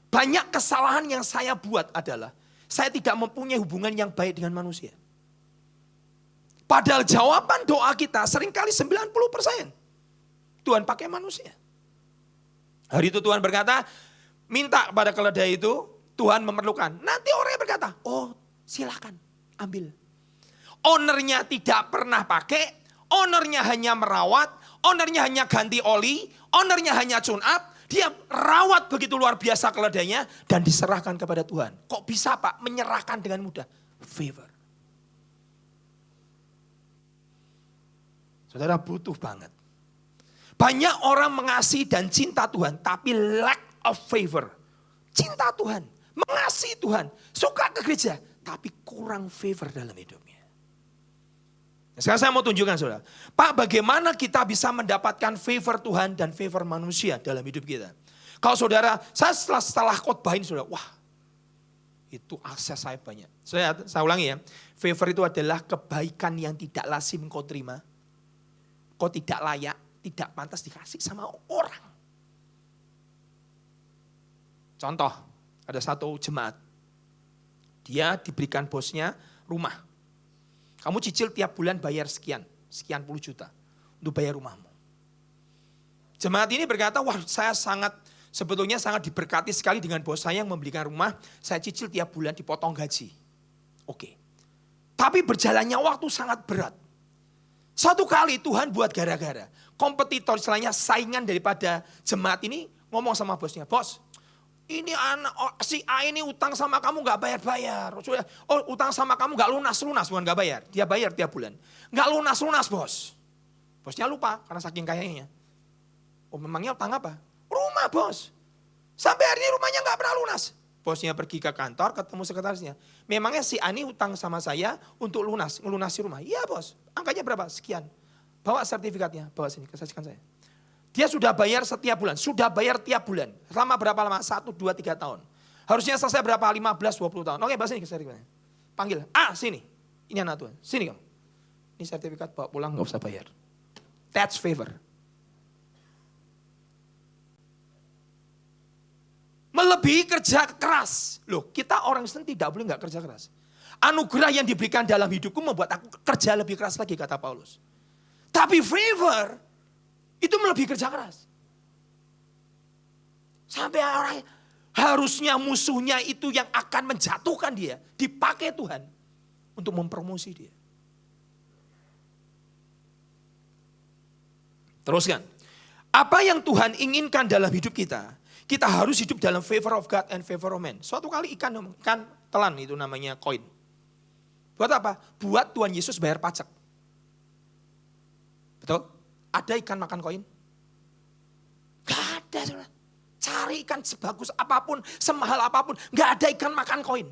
Banyak kesalahan yang saya buat adalah saya tidak mempunyai hubungan yang baik dengan manusia. Padahal jawaban doa kita seringkali 90%. Tuhan pakai manusia. Hari itu Tuhan berkata, minta kepada keledai itu, Tuhan memerlukan. Nanti orangnya berkata, oh silakan ambil. Ownernya tidak pernah pakai. Ownernya hanya merawat, ownernya hanya ganti oli, ownernya hanya tune up. Dia rawat begitu luar biasa keledainya dan diserahkan kepada Tuhan. Kok bisa Pak menyerahkan dengan mudah? Favor. Saudara butuh banget. Banyak orang mengasihi dan cinta Tuhan tapi lack of favor. Cinta Tuhan, mengasihi Tuhan, suka ke gereja tapi kurang favor dalam hidupnya. Sekarang saya mau tunjukkan saudara. Pak, bagaimana kita bisa mendapatkan favor Tuhan dan favor manusia dalam hidup kita. Kalau saudara, saya setelah khotbah ini saudara, wah itu akses saya banyak. Saya ulangi ya, favor itu adalah kebaikan yang tidak lazim kau terima. Kau tidak layak, tidak pantas dikasih sama orang. Contoh, ada satu jemaat. Dia diberikan bosnya rumah. Kamu cicil tiap bulan bayar sekian, sekian puluh juta untuk bayar rumahmu. Jemaat ini berkata, wah saya sebetulnya sangat diberkati sekali dengan bos saya yang membelikan rumah, saya cicil tiap bulan dipotong gaji. Oke. Tapi berjalannya waktu sangat berat. Satu kali Tuhan buat gara-gara. Kompetitor istilahnya saingan daripada jemaat ini ngomong sama bosnya, bos ini anak si A ini utang sama kamu gak bayar-bayar. Oh utang sama kamu gak lunas-lunas, bukan gak bayar. Dia bayar tiap bulan. Gak lunas-lunas bos. Bosnya lupa karena saking kayanya. Oh memangnya utang apa? Rumah bos. Sampai hari ini rumahnya gak pernah lunas. Bosnya pergi ke kantor ketemu sekretarisnya. Memangnya si A ini utang sama saya untuk ngelunasi rumah. Iya bos, angkanya berapa? Sekian. Bawa sertifikatnya, bawa sini, saksikan saya. Dia sudah bayar setiap bulan, sudah bayar tiap bulan. Selama berapa lama? 1, 2, 3 tahun. Harusnya selesai berapa? 15, 20 tahun. Oke, bawa sini sertifikatnya. Panggil, sini. Ini anak Tuhan, sini kamu. Ini sertifikat, bawa pulang, gak usah bayar. That's favor. Melebihi kerja keras. Loh, kita orang Kristen tidak boleh gak kerja keras. Anugerah yang diberikan dalam hidupku membuat aku kerja lebih keras lagi, kata Paulus. Tapi favor itu melebihi kerja keras. Sampai orang harusnya musuhnya itu yang akan menjatuhkan dia, dipakai Tuhan untuk mempromosi dia. Teruskan. Apa yang Tuhan inginkan dalam hidup kita? Kita harus hidup dalam favor of God and favor of man. Suatu kali ikan telan itu namanya koin. Buat apa? Buat Tuhan Yesus bayar pajak. Betul? Ada ikan makan koin? Gak ada. Saudara. Cari ikan sebagus apapun, semahal apapun. Gak ada ikan makan koin.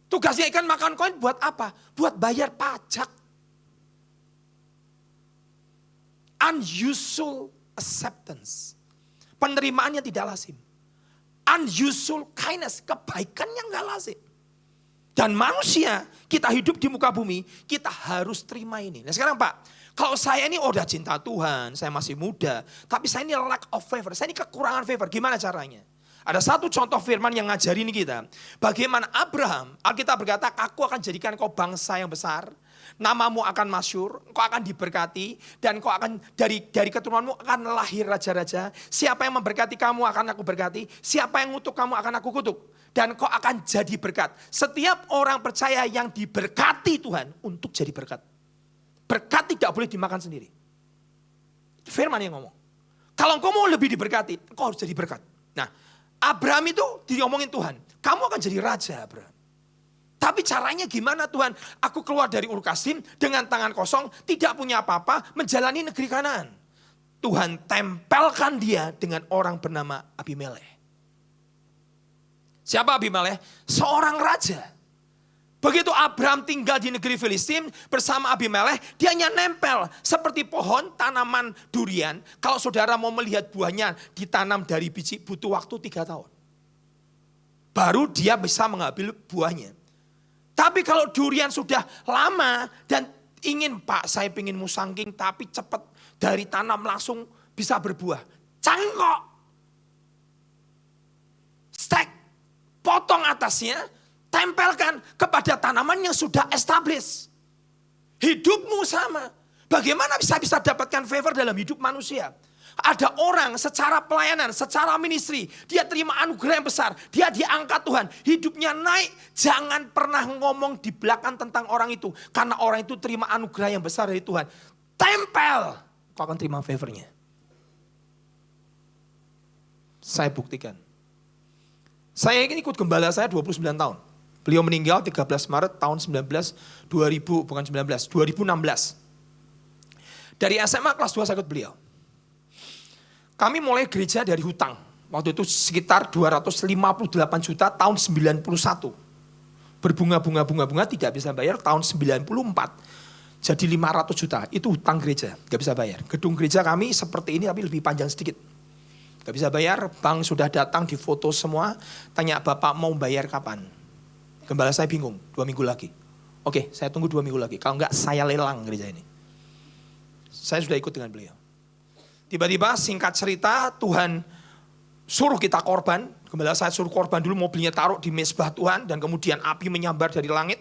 Tugasnya ikan makan koin buat apa? Buat bayar pajak. Unusual acceptance. Penerimaan yang tidak lazim. Unusual kindness. Kebaikan yang gak lazim. Dan manusia, kita hidup di muka bumi, kita harus terima ini. Nah sekarang Pak, kalau saya ini udah cinta Tuhan, saya masih muda, tapi saya ini lack of favor, saya ini kekurangan favor, gimana caranya? Ada satu contoh firman yang ngajarin kita, bagaimana Abraham, Alkitab berkata, aku akan jadikan kau bangsa yang besar, namamu akan masyhur, kau akan diberkati, dan kau akan dari keturunanmu akan lahir raja-raja, siapa yang memberkati kamu akan aku berkati, siapa yang ngutuk kamu akan aku kutuk. Dan kau akan jadi berkat. Setiap orang percaya yang diberkati Tuhan untuk jadi berkat. Berkat tidak boleh dimakan sendiri. Firman yang ngomong. Kalau engkau mau lebih diberkati, engkau harus jadi berkat. Nah, Abraham itu diomongin Tuhan. Kamu akan jadi raja Abraham. Tapi caranya gimana Tuhan? Aku keluar dari Ur Kasdim dengan tangan kosong, tidak punya apa-apa, menjalani negeri Kanaan. Tuhan tempelkan dia dengan orang bernama Abimelekh. Siapa Abimelekh? Seorang raja. Begitu Abraham tinggal di negeri Filistin bersama Abimelekh, dia hanya nempel seperti pohon tanaman durian. Kalau saudara mau melihat buahnya ditanam dari biji, butuh waktu 3 tahun. Baru dia bisa mengambil buahnya. Tapi kalau durian sudah lama dan ingin, Pak saya ingin musangking tapi cepat dari tanam langsung bisa berbuah. Cangkok. Stek. Potong atasnya, tempelkan kepada tanaman yang sudah established. Hidupmu sama. Bagaimana bisa dapatkan favor dalam hidup manusia? Ada orang secara pelayanan, secara ministry, dia terima anugerah yang besar. Dia diangkat Tuhan, hidupnya naik. Jangan pernah ngomong di belakang tentang orang itu. Karena orang itu terima anugerah yang besar dari Tuhan. Tempel, kau akan terima favornya. Saya buktikan. Saya ini ikut gembala saya 29 tahun. Beliau meninggal 13 Maret tahun 2016. Dari SMA kelas 2 saya ikut beliau. Kami mulai gereja dari hutang. Waktu itu sekitar 258 juta tahun 91. Berbunga-bunga tidak bisa bayar tahun 94. Jadi 500 juta, itu hutang gereja, gak bisa bayar. Gedung gereja kami seperti ini tapi lebih panjang sedikit. Gak bisa bayar, bank sudah datang difoto semua, tanya bapak mau bayar kapan. Gembala saya bingung, 2 minggu lagi. Oke, saya tunggu 2 minggu lagi, kalau enggak saya lelang gereja ini. Saya sudah ikut dengan beliau. Tiba-tiba singkat cerita Tuhan suruh kita korban. Gembala saya suruh korban dulu, mobilnya taruh di mezbah Tuhan. Dan kemudian api menyambar dari langit.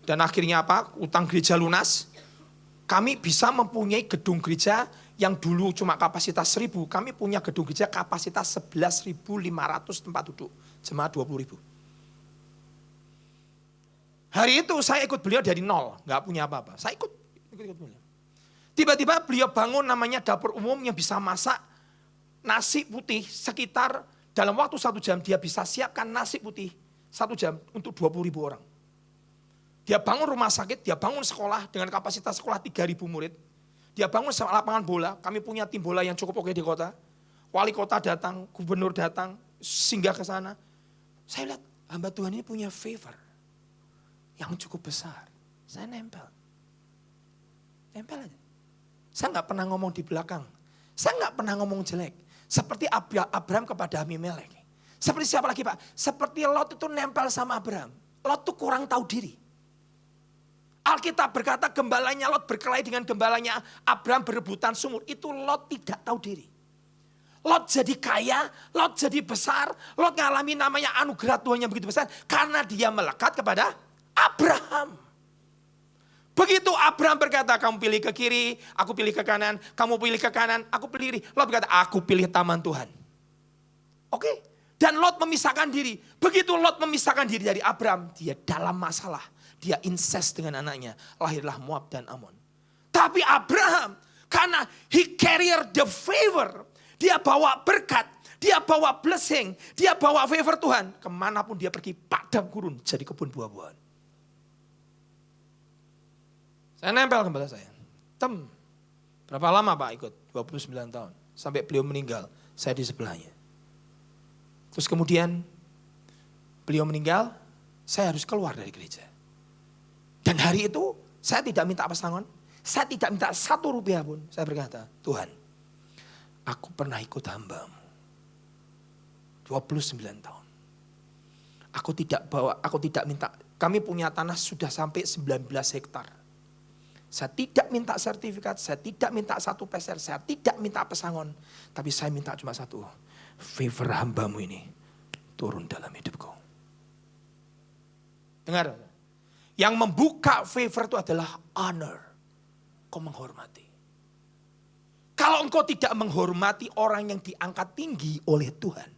Dan akhirnya apa? Utang gereja lunas. Kami bisa mempunyai gedung gereja yang dulu cuma kapasitas 1.000, kami punya gedung gereja kapasitas 11.500 tempat duduk, jemaat 20.000. Hari itu saya ikut beliau dari nol, nggak punya apa-apa. Saya ikut beliau. Tiba-tiba beliau bangun namanya dapur umum yang bisa masak nasi putih sekitar dalam waktu 1 jam dia bisa siapkan nasi putih 1 jam untuk 20.000 orang. Dia bangun rumah sakit, dia bangun sekolah dengan kapasitas sekolah 3.000 murid. Dia bangun lapangan bola, kami punya tim bola yang cukup oke di kota. Wali kota datang, gubernur datang, singgah ke sana. Saya lihat hamba Tuhan ini punya favor yang cukup besar. Saya nempel aja. Saya nggak pernah ngomong di belakang. Saya nggak pernah ngomong jelek. Seperti Abraham kepada Abimelek. Seperti siapa lagi Pak? Seperti Lot itu nempel sama Abraham. Lot itu kurang tahu diri. Alkitab berkata gembalanya Lot berkelahi dengan gembalanya Abraham berebutan sumur. Itu Lot tidak tahu diri. Lot jadi kaya, Lot jadi besar, Lot ngalami namanya anugerah Tuhan yang begitu besar. Karena dia melekat kepada Abraham. Begitu Abraham berkata, kamu pilih ke kiri, aku pilih ke kanan, kamu pilih ke kanan, aku pilih kiri. Lot berkata, aku pilih taman Tuhan. Oke, dan Lot memisahkan diri. Begitu Lot memisahkan diri dari Abraham, dia dalam masalah. Dia incest dengan anaknya, lahirlah Moab dan Ammon. Tapi Abraham, karena he carrier the favor, dia bawa berkat, dia bawa blessing, dia bawa favor Tuhan. Kemanapun dia pergi, padang gurun jadi kebun buah-buahan. Saya nempel gembala saya. Berapa lama Pak ikut? 29 tahun. Sampai beliau meninggal, saya di sebelahnya. Terus kemudian beliau meninggal, saya harus keluar dari gereja. Dan hari itu saya tidak minta pesangon, saya tidak minta 1 rupiah pun. Saya berkata, Tuhan, aku pernah ikut hamba-Mu 29 tahun. Aku tidak minta, kami punya tanah sudah sampai 19 hektar. Saya tidak minta sertifikat, saya tidak minta 1 peser, saya tidak minta pesangon. Tapi saya minta cuma 1, favor hamba-Mu ini turun dalam hidupku. Dengar, yang membuka favor itu adalah honor. Kau menghormati. Kalau engkau tidak menghormati orang yang diangkat tinggi oleh Tuhan,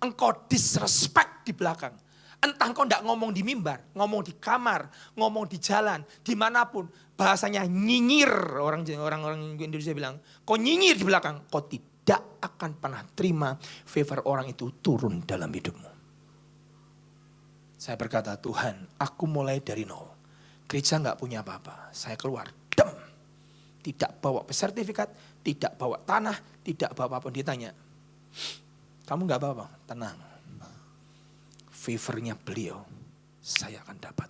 engkau disrespect di belakang. Entah engkau tidak ngomong di mimbar, ngomong di kamar, ngomong di jalan, dimanapun. Bahasanya nyinyir, orang Indonesia bilang, kau nyinyir di belakang, kau tidak akan pernah terima favor orang itu turun dalam hidupmu. Saya berkata, Tuhan, aku mulai dari nol. Gereja gak punya apa-apa, saya keluar, tidak bawa sertifikat, tidak bawa tanah, tidak bawa apapun. Ditanya, kamu gak apa-apa? Tenang. Favornya beliau, saya akan dapat.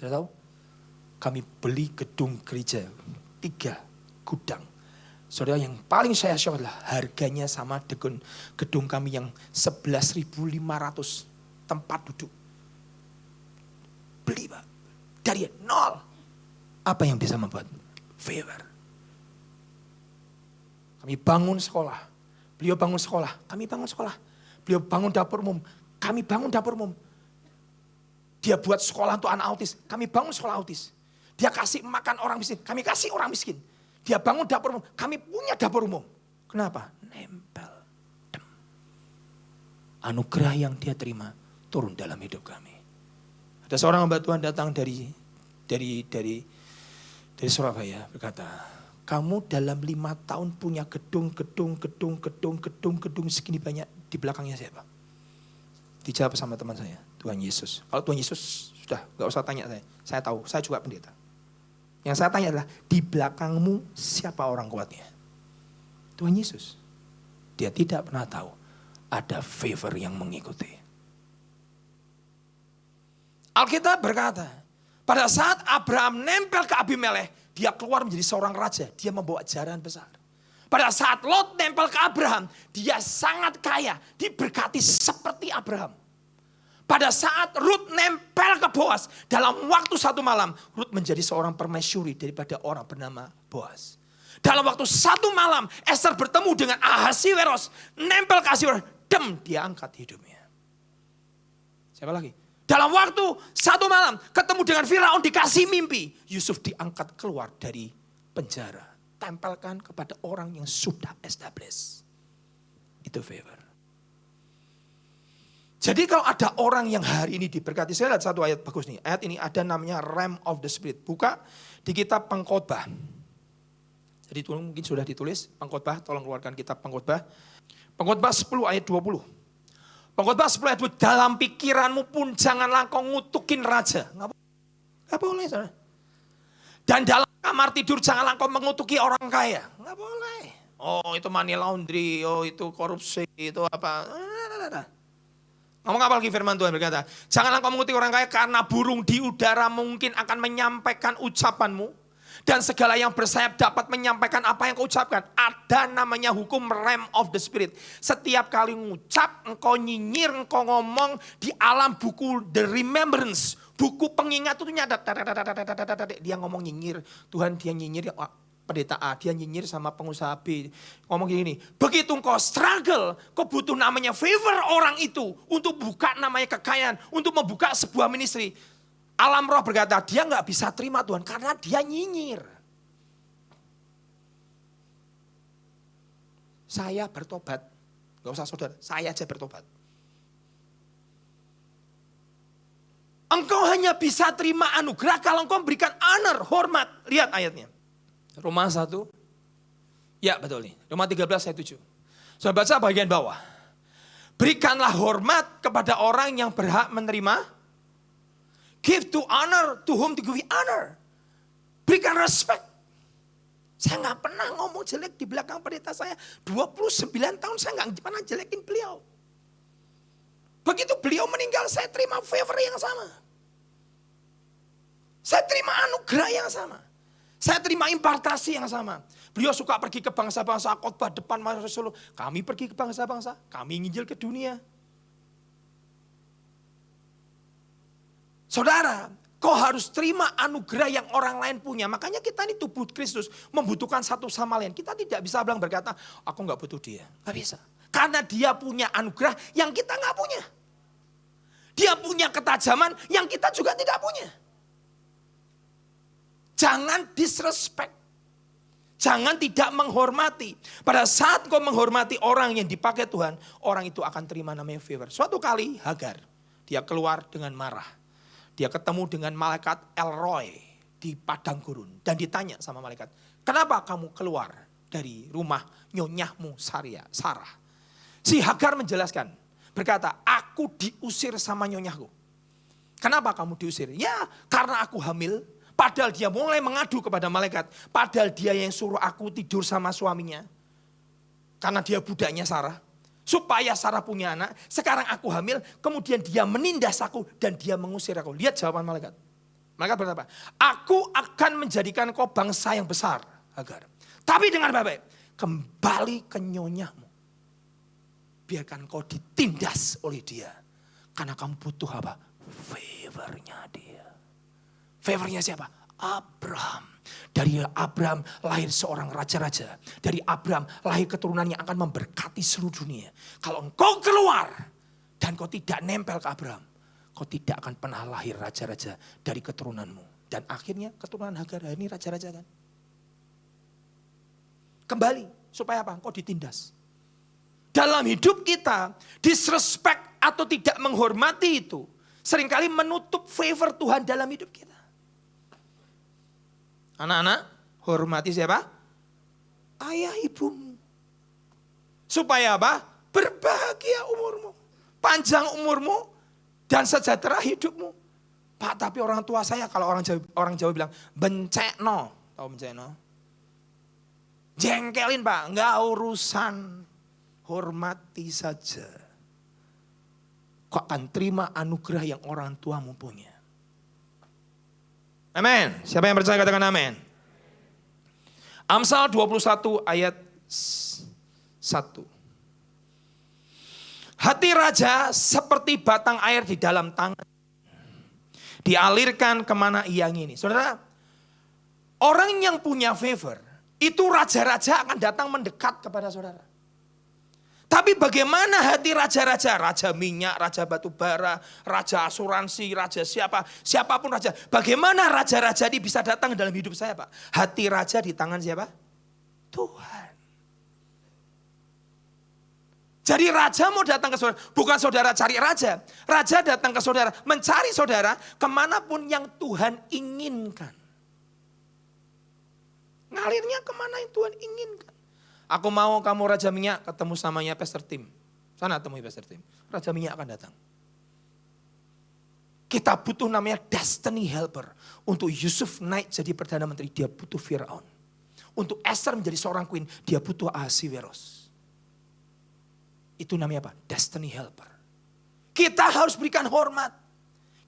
Sudah tahu? Kami beli gedung gereja, 3 gudang. Saudara, yang paling saya shock adalah harganya sama dengan gedung kami yang 11.500 tempat duduk. Beli Pak, dari nol. Apa yang bisa membuat favor? Kami bangun sekolah, beliau bangun sekolah, kami bangun sekolah. Beliau bangun dapur umum, kami bangun dapur umum. Dia buat sekolah untuk anak autis, kami bangun sekolah autis. Dia kasih makan orang miskin, kami kasih orang miskin. Dia bangun dapur umum, kami punya dapur umum. Kenapa? Nempel. Anugerah yang dia terima turun dalam hidup kami. Ada seorang hamba Tuhan datang dari Surabaya berkata, kamu dalam 5 tahun punya gedung segini banyak, di belakangnya siapa? Dijawab sama teman saya, Tuhan Yesus. Kalau Tuhan Yesus sudah gak usah tanya saya tahu, saya juga pendeta. Yang saya tanya adalah, di belakangmu siapa orang kuatnya? Tuhan Yesus. Dia tidak pernah tahu ada favor yang mengikuti. Alkitab berkata, pada saat Abraham nempel ke Abimelek, dia keluar menjadi seorang raja, dia membawa jaran besar. Pada saat Lot nempel ke Abraham, dia sangat kaya, diberkati seperti Abraham. Pada saat Rut nempel ke Boas, dalam waktu 1 malam, Rut menjadi seorang permaisuri daripada orang bernama Boas. Dalam waktu 1 malam, Esther bertemu dengan Ahasiweros, nempel ke Ahasiweros, dia angkat hidupnya. Siapa lagi? Dalam waktu 1 malam ketemu dengan Firaun dikasih mimpi. Yusuf diangkat keluar dari penjara. Tempelkan kepada orang yang sudah established. Itu favor. Jadi kalau ada orang yang hari ini diberkati. Saya lihat satu ayat bagus nih. Ayat ini ada namanya realm of the spirit. Buka di kitab Pengkhotbah. Jadi mungkin sudah ditulis. Pengkhotbah, tolong keluarkan kitab Pengkhotbah. Pengkhotbah 10 ayat 20. Pengkhotbah 10 ayat 20, dalam pikiranmu pun janganlah kau ngutukin raja. Nggak boleh. Saudara. Dan dalam kamar tidur janganlah kau mengutuki orang kaya. Nggak boleh. Oh itu money laundry, oh itu korupsi, itu apa. Ngomong apa lagi firman Tuhan berkata, janganlah kau mengutuki orang kaya karena burung di udara mungkin akan menyampaikan ucapanmu. Dan segala yang bersayap dapat menyampaikan apa yang kau ucapkan. Ada namanya hukum realm of the spirit. Setiap kali ngucap, engkau nyinyir, engkau ngomong di alam buku the remembrance. Buku pengingat itu nyadat. Dia ngomong nyinyir. Tuhan dia nyinyir. Pendeta A, dia nyinyir sama pengusaha B. Ngomong gini, begitu engkau struggle, kau butuh namanya favor orang itu. Untuk buka namanya kekayaan. Untuk membuka sebuah ministry. Alam roh berkata, dia gak bisa terima Tuhan karena dia nyinyir. Saya bertobat. Gak usah saudara, saya aja bertobat. Engkau hanya bisa terima anugerah kalau engkau memberikan honor, hormat. Lihat ayatnya. Roma 1. Ya betul nih, Roma 13 ayat 7. Saya baca bagian bawah. Berikanlah hormat kepada orang yang berhak menerima. Give to honor to whom to give honor. Berikan respect. Saya gak pernah ngomong jelek di belakang pendeta saya. 29 tahun saya gak pernah jelekin beliau. Begitu beliau meninggal saya terima favor yang sama. Saya terima anugerah yang sama. Saya terima impartasi yang sama. Beliau suka pergi ke bangsa-bangsa, khotbah depan Rasulullah. Kami pergi ke bangsa-bangsa, kami nginjil ke dunia. Saudara, kau harus terima anugerah yang orang lain punya. Makanya kita ini tubuh Kristus membutuhkan satu sama lain. Kita tidak bisa bilang berkata, aku gak butuh dia. Gak bisa. Karena dia punya anugerah yang kita gak punya. Dia punya ketajaman yang kita juga tidak punya. Jangan disrespect. Jangan tidak menghormati. Pada saat kau menghormati orang yang dipakai Tuhan, orang itu akan terima namanya favor. Suatu kali Hagar, dia keluar dengan marah. Dia ketemu dengan malaikat Elroy di padang gurun. Dan ditanya sama malaikat, kenapa kamu keluar dari rumah nyonyahmu Sarah? Si Hagar menjelaskan, berkata, aku diusir sama nyonyahku. Kenapa kamu diusir? Ya karena aku hamil. Padahal dia mulai mengadu kepada malaikat. Padahal dia yang suruh aku tidur sama suaminya. Karena dia budaknya Sarah. Supaya Sarah punya anak. Sekarang aku hamil. Kemudian dia menindas aku. Dan dia mengusir aku. Lihat jawaban malaikat. Malaikat berkata, aku akan menjadikan kau bangsa yang besar. Hagar. Tapi dengan baik-baik. Kembali ke nyonyahmu. Biarkan kau ditindas oleh dia. Karena kamu butuh apa? Favornya dia. Favornya siapa? Abraham. Dari Abraham lahir seorang raja-raja. Dari Abraham lahir keturunan yang akan memberkati seluruh dunia. Kalau engkau keluar dan kau tidak nempel ke Abraham, kau tidak akan pernah lahir raja-raja dari keturunanmu. Dan akhirnya keturunan Hagar ini raja-raja kan. Kembali supaya apa? Kau ditindas. Dalam hidup kita, disrespect atau tidak menghormati itu seringkali menutup favor Tuhan dalam hidup kita. Anak-anak, hormati siapa? Ayah ibumu. Supaya apa? Berbahagia umurmu. Panjang umurmu dan sejahtera hidupmu. Pak, tapi orang tua saya kalau orang Jawa bilang bencekno. Tahu bencekno? Jengkelin Pak, enggak urusan. Hormati saja. Kau akan terima anugerah yang orang tuamu punya. Amin. Siapa yang percaya katakan amin. Amsal 21 ayat 1. Hati raja seperti batang air di dalam tangan. Dialirkan kemana ia ingini. Saudara, orang yang punya favor, itu raja-raja akan datang mendekat kepada saudara. Tapi bagaimana hati raja-raja? Raja minyak, raja batu bara, raja asuransi, raja siapapun raja. Bagaimana raja-raja ini bisa datang dalam hidup saya Pak? Hati raja di tangan siapa? Tuhan. Jadi raja mau datang ke saudara, bukan saudara cari raja. Raja datang ke saudara, mencari saudara kemanapun yang Tuhan inginkan. Ngalirnya kemana yang Tuhan inginkan. Aku mau kamu raja minyak ketemu samanya Pastor Tim. Sana temui Pastor Tim. Raja minyak akan datang. Kita butuh namanya destiny helper. Untuk Yusuf naik jadi Perdana Menteri, dia butuh Firaun. Untuk Esther menjadi seorang queen, dia butuh Ahasiweros. Itu namanya apa? Destiny helper. Kita harus berikan hormat.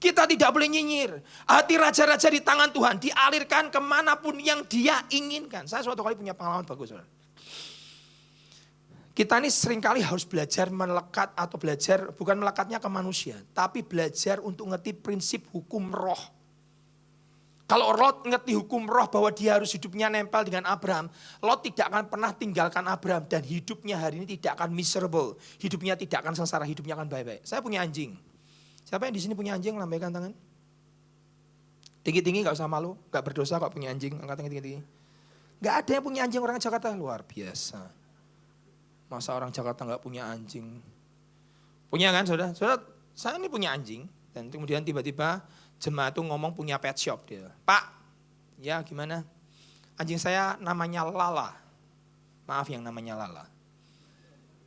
Kita tidak boleh nyinyir. Hati raja-raja di tangan Tuhan dialirkan kemanapun yang dia inginkan. Saya suatu kali punya pengalaman bagus. Saudara. Kita ini seringkali harus belajar melekat atau belajar bukan melekatnya ke manusia. Tapi belajar untuk ngerti prinsip hukum roh. Kalau Lot ngerti hukum roh bahwa dia harus hidupnya nempel dengan Abraham. Lot tidak akan pernah tinggalkan Abraham. Dan hidupnya hari ini tidak akan miserable. Hidupnya tidak akan sengsara, hidupnya akan baik-baik. Saya punya anjing. Siapa yang di sini punya anjing? Lambaikan tangan. Tinggi-tinggi gak usah malu. Gak berdosa kok punya anjing. Angkat tinggi-tinggi. Gak ada yang punya anjing orang Jakarta. Luar biasa. Masa orang Jakarta nggak punya anjing? Punya kan saudara? Saudara, saya ini punya anjing. Dan kemudian tiba-tiba jemaat itu ngomong punya pet shop. Dia, Pak, ya gimana? Anjing saya namanya Lala. Maaf yang namanya Lala.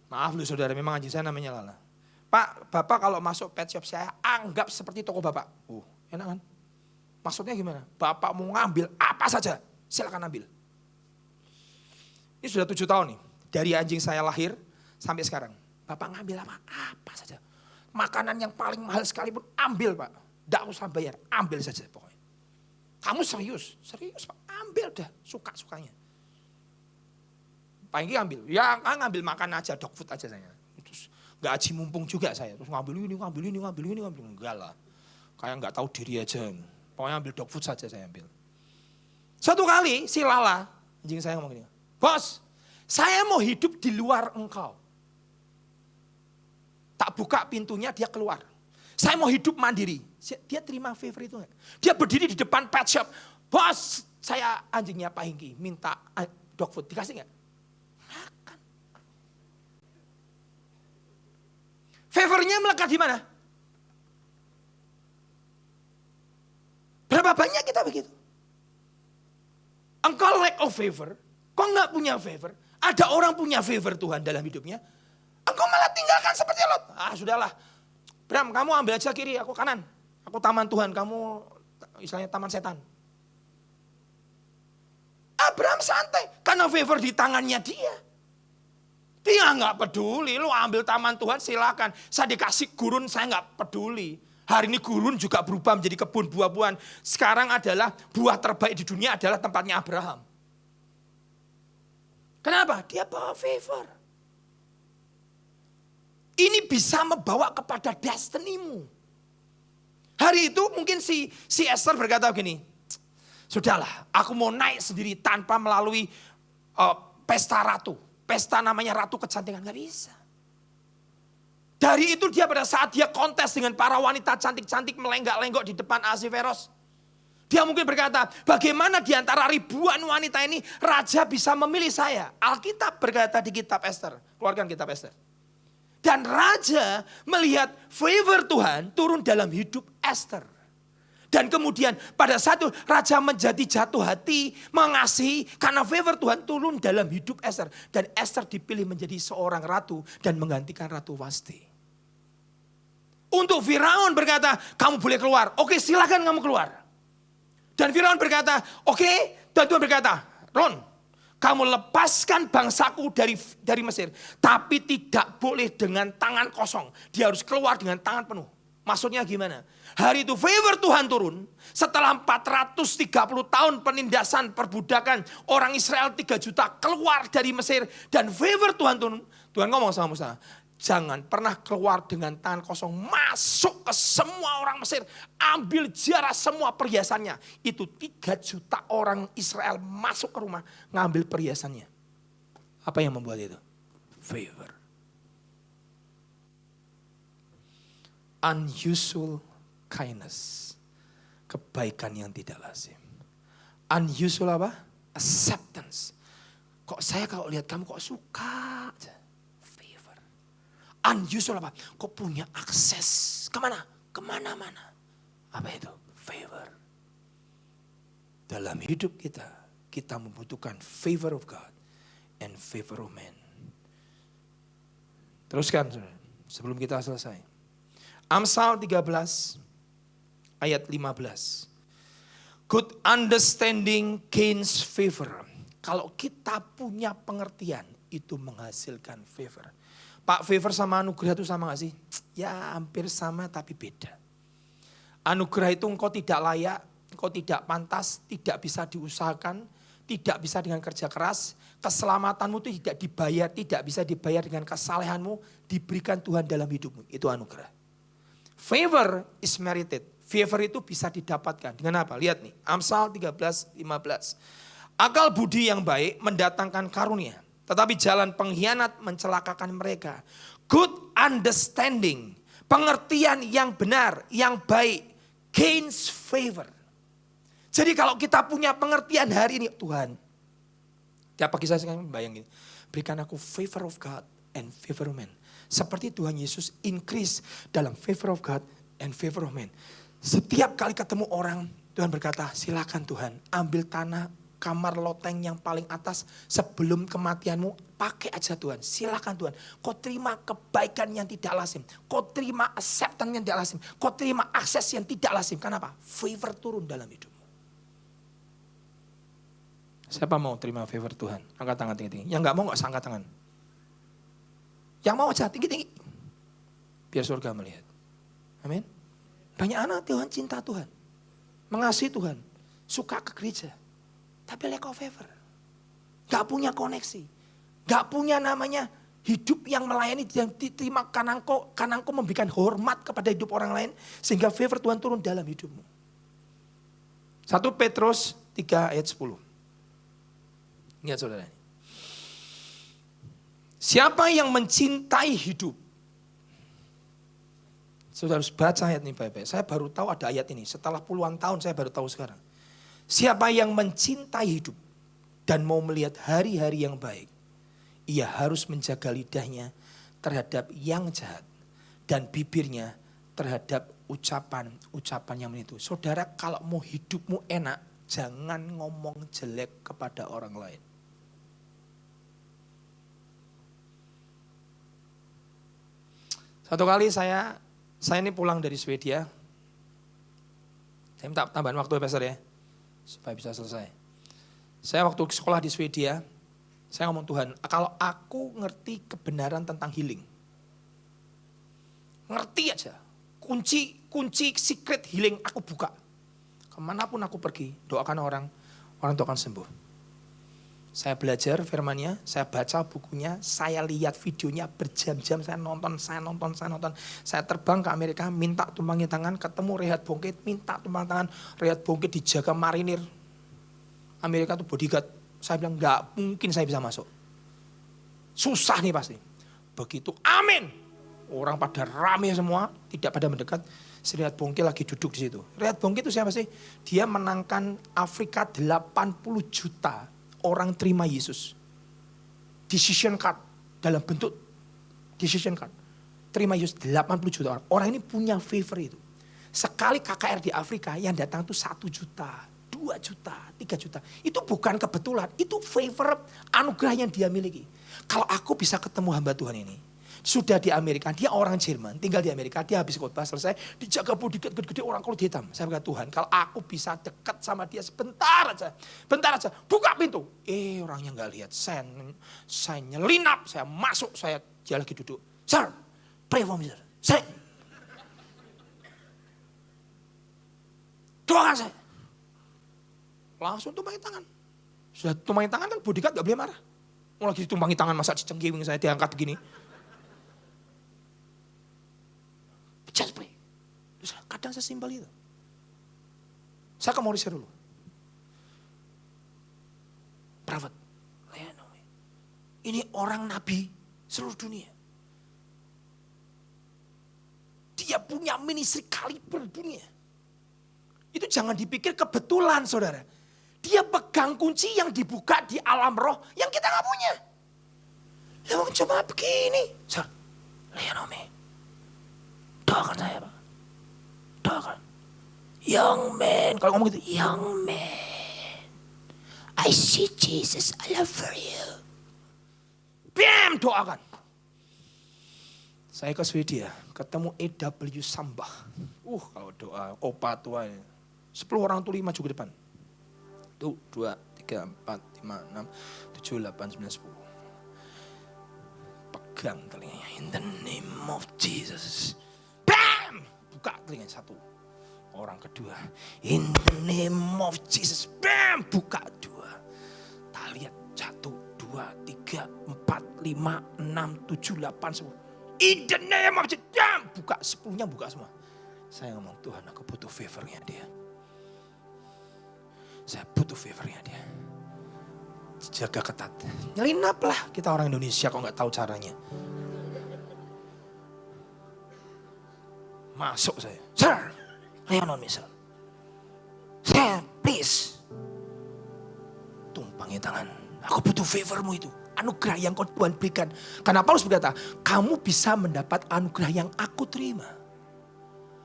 Maaf lu saudara, memang anjing saya namanya Lala. Pak, Bapak kalau masuk pet shop saya anggap seperti toko Bapak. Enak kan? Maksudnya gimana? Bapak mau ngambil apa saja, silakan ambil. Ini sudah 7 tahun nih. Dari anjing saya lahir sampai sekarang. Bapak ngambil apa saja. Makanan yang paling mahal sekalipun ambil Pak. Tidak usah bayar, ambil saja pokoknya. Kamu serius? Serius Pak, ambil dah suka-sukanya. Pak Engki ambil, ya kan ngambil makan aja, dog food aja saya. Terus gak aji mumpung juga saya. Terus ngambil ini. Enggak lah. Kayak gak tahu diri aja. Pokoknya ambil dog food saja saya ambil. Suatu kali si Lala, anjing saya ngomong gini. Bos, saya mau hidup di luar engkau. Tak buka pintunya dia keluar. Saya mau hidup mandiri. Dia terima favor itu enggak? Dia berdiri di depan pet shop. Bos, saya anjingnya Pak Hengki minta dog food. Dikasih enggak? Makan. Favornya melekat di mana? Berapa banyak kita begitu? Engkau lack of favor. Kau enggak punya favor. Ada orang punya favor Tuhan dalam hidupnya. Engkau malah tinggalkan seperti Lot. Sudahlah. Bram, kamu ambil aja kiri, aku kanan. Aku taman Tuhan, kamu istilahnya taman setan. Abraham santai. Karena favor di tangannya dia. Dia nggak peduli. Lu ambil taman Tuhan silakan. Saya dikasih gurun, saya nggak peduli. Hari ini gurun juga berubah menjadi kebun buah-buahan. Sekarang adalah buah terbaik di dunia adalah tempatnya Abraham. Kenapa? Dia bawa favor. Ini bisa membawa kepada destinimu. Hari itu mungkin si Esther berkata begini, sudahlah aku mau naik sendiri tanpa melalui pesta ratu. Pesta namanya ratu kecantikan, gak bisa. Dari itu dia pada saat dia kontes dengan para wanita cantik-cantik melenggak-lenggok di depan Ahasiweros. Dia mungkin berkata, bagaimana di antara ribuan wanita ini raja bisa memilih saya? Alkitab berkata di kitab Esther. Keluarkan kitab Esther. Dan raja melihat favor Tuhan turun dalam hidup Esther. Dan kemudian pada saat itu raja menjadi jatuh hati, mengasihi karena favor Tuhan turun dalam hidup Esther. Dan Esther dipilih menjadi seorang ratu dan menggantikan Ratu Wasti. Untuk Firaun berkata, kamu boleh keluar. Oke, silakan kamu keluar. Dan Firaun berkata, oke. Dan Tuhan berkata, Ron, kamu lepaskan bangsaku dari Mesir. Tapi tidak boleh dengan tangan kosong. Dia harus keluar dengan tangan penuh. Maksudnya gimana? Hari itu favor Tuhan turun. Setelah 430 tahun penindasan perbudakan. Orang Israel 3 juta keluar dari Mesir. Dan favor Tuhan turun. Tuhan ngomong sama Musa. Jangan pernah keluar dengan tangan kosong. Masuk ke semua orang Mesir. Ambil jarah semua perhiasannya. Itu 3 juta orang Israel masuk ke rumah. Ngambil perhiasannya. Apa yang membuat itu? Favor. Unusual kindness. Kebaikan yang tidak lazim. Unusual apa? Acceptance. Kok saya kalau lihat kamu kok suka aja. Favor. Unusual apa? Kok punya akses. Kemana? Kemana-mana. Apa itu? Favor. Dalam hidup kita membutuhkan favor of God and favor of man. Teruskan saudara, sebelum kita selesai. Amsal 13 ayat 15. Good understanding gains favor. Kalau kita punya pengertian, itu menghasilkan favor. Pak, favor sama anugerah itu sama gak sih? Ya hampir sama tapi beda. Anugerah itu engkau tidak layak, engkau tidak pantas, tidak bisa diusahakan, tidak bisa dengan kerja keras. Keselamatanmu itu tidak dibayar, tidak bisa dibayar dengan kesalehanmu, diberikan Tuhan dalam hidupmu. Itu anugerah. Favor is merited. Favor itu bisa didapatkan. Dengan apa? Lihat nih, Amsal 13, 15. Akal budi yang baik mendatangkan karunia, tetapi jalan pengkhianat mencelakakan mereka. Good understanding, pengertian yang benar, yang baik, gains favor. Jadi kalau kita punya pengertian hari ini, Tuhan, tiap pagi saya sekarang bayangin, berikan aku favor of God and favor of man. Seperti Tuhan Yesus increase dalam favor of God and favor of man. Setiap kali ketemu orang, Tuhan berkata, silakan Tuhan, ambil tanah kamar loteng yang paling atas sebelum kematianmu, pakai aja Tuhan. Silakan Tuhan, kau terima kebaikan yang tidak lazim. Kau terima acceptance yang tidak lazim. Kau terima akses yang tidak lazim. Kenapa? Favor turun dalam hidupmu. Siapa mau terima favor Tuhan? Angkat tangan tinggi-tinggi. Yang gak mau gak usah angkat tangan. Yang mau aja tinggi-tinggi. Biar surga melihat. Amin. Banyak anak Tuhan cinta Tuhan. Mengasihi Tuhan. Suka ke gereja. Tapi lack of favor. Gak punya koneksi. Gak punya namanya hidup yang melayani yang diterima karena engkau memberikan hormat kepada hidup orang lain. Sehingga favor Tuhan turun dalam hidupmu. 1 Petrus 3 ayat 10. Lihat saudara. Siapa yang mencintai hidup. Saudara harus baca ayat ini baik-baik. Saya baru tahu ada ayat ini. Setelah puluhan tahun saya baru tahu sekarang. Siapa yang mencintai hidup dan mau melihat hari-hari yang baik, ia harus menjaga lidahnya terhadap yang jahat dan bibirnya terhadap ucapan-ucapan yang menipu. Saudara, kalau mau hidupmu enak, jangan ngomong jelek kepada orang lain. Satu kali saya ini pulang dari Swedia. Saya minta tambahan waktu ya Pastor ya, supaya bisa selesai. Saya waktu sekolah di Swedia, saya ngomong Tuhan, kalau aku ngerti kebenaran tentang healing, ngerti aja, kunci secret healing aku buka. Kemanapun aku pergi, doakan orang itu akan sembuh. Saya belajar firman-Nya, saya baca bukunya, saya lihat videonya berjam-jam, saya nonton. Saya terbang ke Amerika, minta tumpangi tangan, ketemu Reinhard Bonnke, minta tumpangi tangan. Reinhard Bonnke dijaga marinir. Amerika itu bodyguard. Saya bilang, enggak mungkin saya bisa masuk. Susah nih pasti. Begitu, amin. Orang pada rame semua, tidak pada mendekat. Reinhard Bonnke lagi duduk di situ. Reinhard Bonnke itu siapa sih? Dia menangkan Afrika 80 juta. Orang terima Yesus. Decision card. Dalam bentuk decision card. Terima Yesus 80 juta orang. Orang ini punya favor itu. Sekali KKR di Afrika yang datang itu 1 juta, 2 juta, 3 juta. Itu bukan kebetulan. Itu favor anugerah yang dia miliki. Kalau aku bisa ketemu hamba Tuhan ini. Sudah di Amerika, dia orang Jerman, tinggal di Amerika, dia habis khotbah selesai, dijaga bodyguard gede-gede orang kulit hitam. Saya berkata, Tuhan, kalau aku bisa dekat sama dia sebentar aja, buka pintu. Orangnya nggak lihat, saya nyelinap, saya masuk, dia lagi duduk. Sir, pray for me, sir. Saya. Doakan saya. Langsung tumpangi tangan. Sudah tumpangi tangan kan bodyguard nggak boleh marah. Mau lagi ditumpangi tangan, masa cengkiwing saya diangkat begini. Just pray. Kadang sesimpel itu. Saya ke Mauritius dulu. Private. Ini orang nabi seluruh dunia. dia punya ministry kaliber dunia. Itu jangan dipikir kebetulan saudara. Dia pegang kunci yang dibuka di alam roh yang kita gak punya. Yang cuma begini. Sir, Leonomi, doakan saya Pak. Doakan. Young man, kalau ngomong gitu, young man, I see Jesus all over you. Bam, doakan. Saya ke Swedia, ketemu E.W. Sambah. Kalau doa, opa tua ya. 10 orang tuh 5 maju ke depan. 1, 2, 3, 4, 5, 6, 7, 8, 9, 10. Pegang telinganya. In the name of Jesus. Bam! Buka telinganya 1. Orang kedua. In the name of Jesus. Bam! Buka 2. Tak lihat 1, 2, 3, 4, 5, 6, 7, 8, 10. In the name of Jesus. Bam! Buka 10-nya buka semua. Saya ngomong, Tuhan aku butuh favornya dia. Saya butuh favornya dia. Jaga ketat. Nyelinap lah. Kita orang Indonesia kok gak tahu caranya. Masuk saya. Sir, Leonon misal. Sir, please. Tumpangi tangan. Aku butuh favormu itu. Anugerah yang kau Tuhan berikan. Karena Paulus berkata, kamu bisa mendapat anugerah yang aku terima.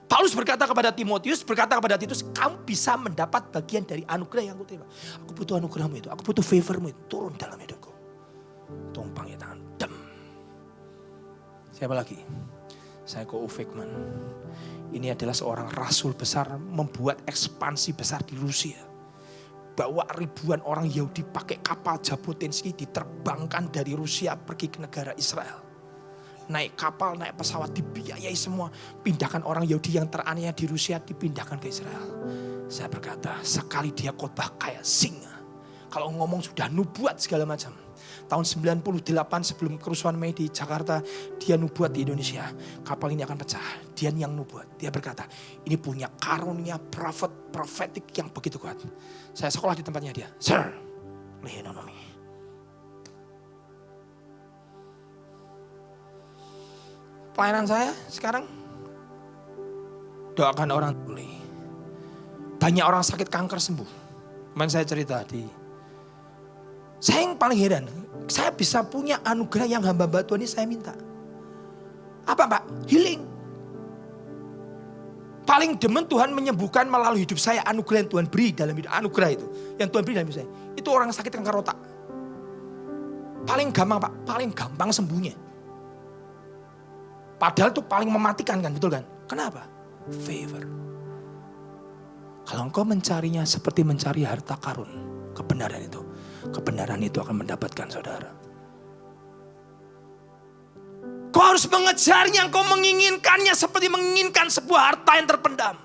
Paulus berkata kepada Timotius, berkata kepada Titus, kamu bisa mendapat bagian dari anugerah yang aku terima. Aku butuh anugerahmu itu, aku butuh favormu itu. Turun dalam hidupku. Tumpangi tangan. Dem. Siapa lagi? Saya ke Ufekman. Ini adalah seorang rasul besar, membuat ekspansi besar di Rusia. Bawa ribuan orang Yahudi pakai kapal Jabotinsky, diterbangkan dari Rusia pergi ke negara Israel. Naik kapal, naik pesawat, dibiayai semua. Pindahkan orang Yahudi yang teraniaya di Rusia, dipindahkan ke Israel. Saya berkata, sekali dia khotbah kayak singa. Kalau ngomong sudah nubuat segala macam. Tahun 98 sebelum kerusuhan Mei di Jakarta, dia nubuat di Indonesia. Kapal ini akan pecah. Dia yang nubuat. Dia berkata, ini punya karunia profetik yang begitu kuat. Saya sekolah di tempatnya dia. Sir, Leonomi. Pelayanan saya sekarang, doakan orang pulih. Banyak orang sakit kanker sembuh. Kemarin saya cerita saya yang paling heran, saya bisa punya anugerah yang hamba-hamba Tuhan ini saya minta. Apa Pak? Healing. Paling demen Tuhan menyembuhkan melalui hidup saya, anugerah yang Tuhan beri dalam hidup, anugerah itu. Yang Tuhan beri dalam hidup saya. Itu orang sakit kanker otak. Paling gampang Pak, paling gampang sembuhnya. Padahal itu paling mematikan kan, betul kan? Kenapa? Favor. Kalau engkau mencarinya seperti mencari harta karun, kebenaran itu akan mendapatkan saudara. Kau harus mengejarnya, kau menginginkannya seperti menginginkan sebuah harta yang terpendam.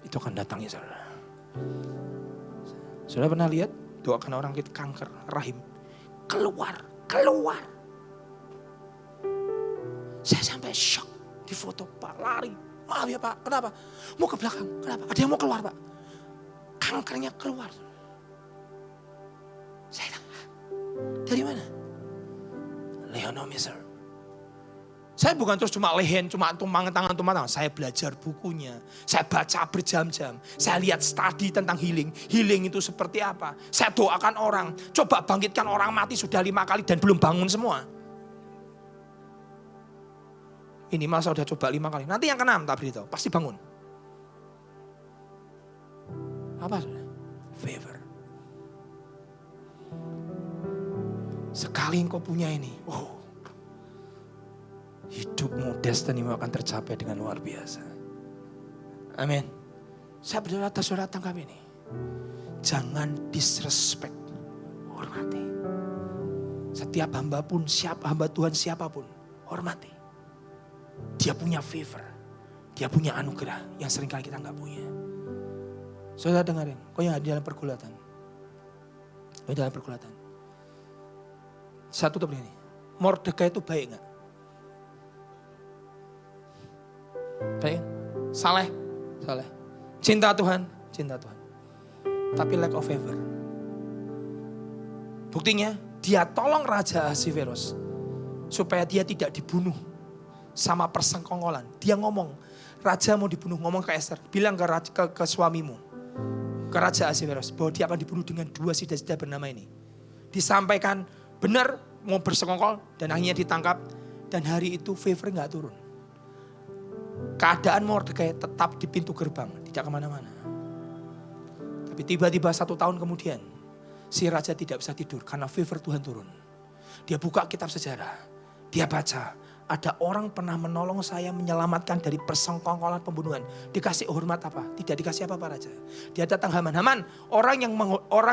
Itu akan datangnya saudara. Saudara pernah lihat doakan orang kanker rahim, keluar. Saya sampai shock di foto Pak, lari. Maaf ya Pak, kenapa? Mau ke belakang, kenapa? Ada yang mau keluar Pak. Kankernya keluar. Saya tanya, dari mana? Leonomi sir. Saya bukan terus cuma tumpang tangan. Saya belajar bukunya. Saya baca berjam-jam. Saya lihat studi tentang healing. Healing itu seperti apa. Saya doakan orang. Coba bangkitkan orang mati sudah 5 kali dan belum bangun semua. Ini masa udah coba 5 kali. Nanti yang ke-6 tak beritahu. Pasti bangun. Apa? Favor. Sekali engkau punya ini. Hidupmu, destinimu akan tercapai dengan luar biasa. Amin. Saya berdoa atas saudara tangkap ini. Jangan disrespect. Hormati. Setiap hamba pun, hamba Tuhan siapapun. Hormati. Dia punya favor. Dia punya anugerah yang seringkali kita gak punya. Saudara dengarin. Kau yang ada dalam pergulatan. Saya tutup ini. Mordekai itu baik gak? Baik. Saleh. Cinta Tuhan. Tapi lack of favor. Buktinya dia tolong Raja Ahasveros supaya dia tidak dibunuh sama persengkongkolan. Dia ngomong, raja mau dibunuh, ngomong ke Esther, bilang ke suamimu, ke Raja Ahasveros, bahwa dia akan dibunuh dengan 2 sida-sida bernama ini. Disampaikan benar mau bersekongkol dan akhirnya ditangkap. Dan hari itu favor gak turun. Keadaan Mordekai tetap di pintu gerbang, tidak kemana-mana. Tapi tiba-tiba 1 tahun kemudian, si raja tidak bisa tidur karena favor Tuhan turun. Dia buka kitab sejarah, dia baca, ada orang pernah menolong saya menyelamatkan dari persengkongkolan pembunuhan. Dikasih hormat apa? Tidak dikasih apa-apa raja. Dia datang Haman, orang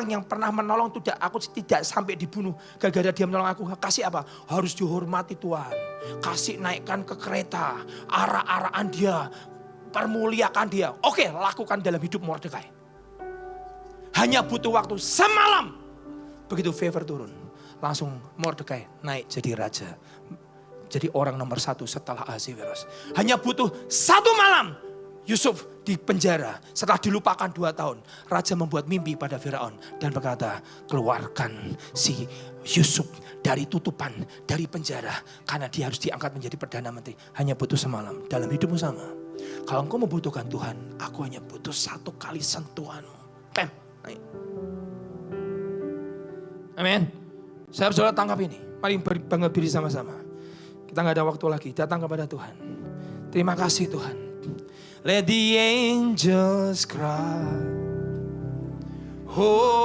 yang pernah menolong aku tidak sampai dibunuh. Gara-gara dia menolong aku, kasih apa? Harus dihormati Tuhan. Kasih naikkan ke kereta, arak-arakan dia, permuliakan dia. Oke, lakukan dalam hidup Mordekai. Hanya butuh waktu semalam. Begitu favor turun, langsung Mordekai naik jadi raja. Jadi orang nomor 1 setelah Ahasveros. Hanya butuh 1 malam. Yusuf di penjara. Setelah dilupakan 2 tahun. Raja membuat mimpi pada Firaun. Dan berkata, keluarkan si Yusuf dari tutupan, dari penjara. Karena dia harus diangkat menjadi Perdana Menteri. Hanya butuh semalam. Dalam hidupmu sama. Kalau engkau membutuhkan Tuhan, aku hanya butuh 1 kali sentuhanmu. Pem. Amin. Saya harus tangkap ini. Mari bangga diri sama-sama. Kita gak ada waktu lagi, datang kepada Tuhan. Terima kasih Tuhan. Let the angels cry, holy,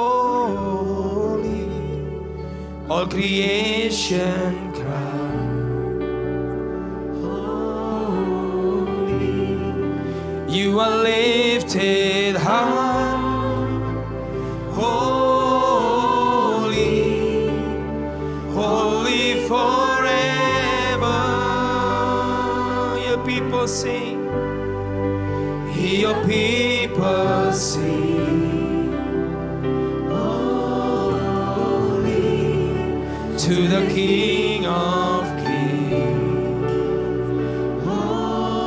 all creation cry, holy, you are lifted high, holy, holy forever. People sing, your people sing, holy, to the King of Kings, holy,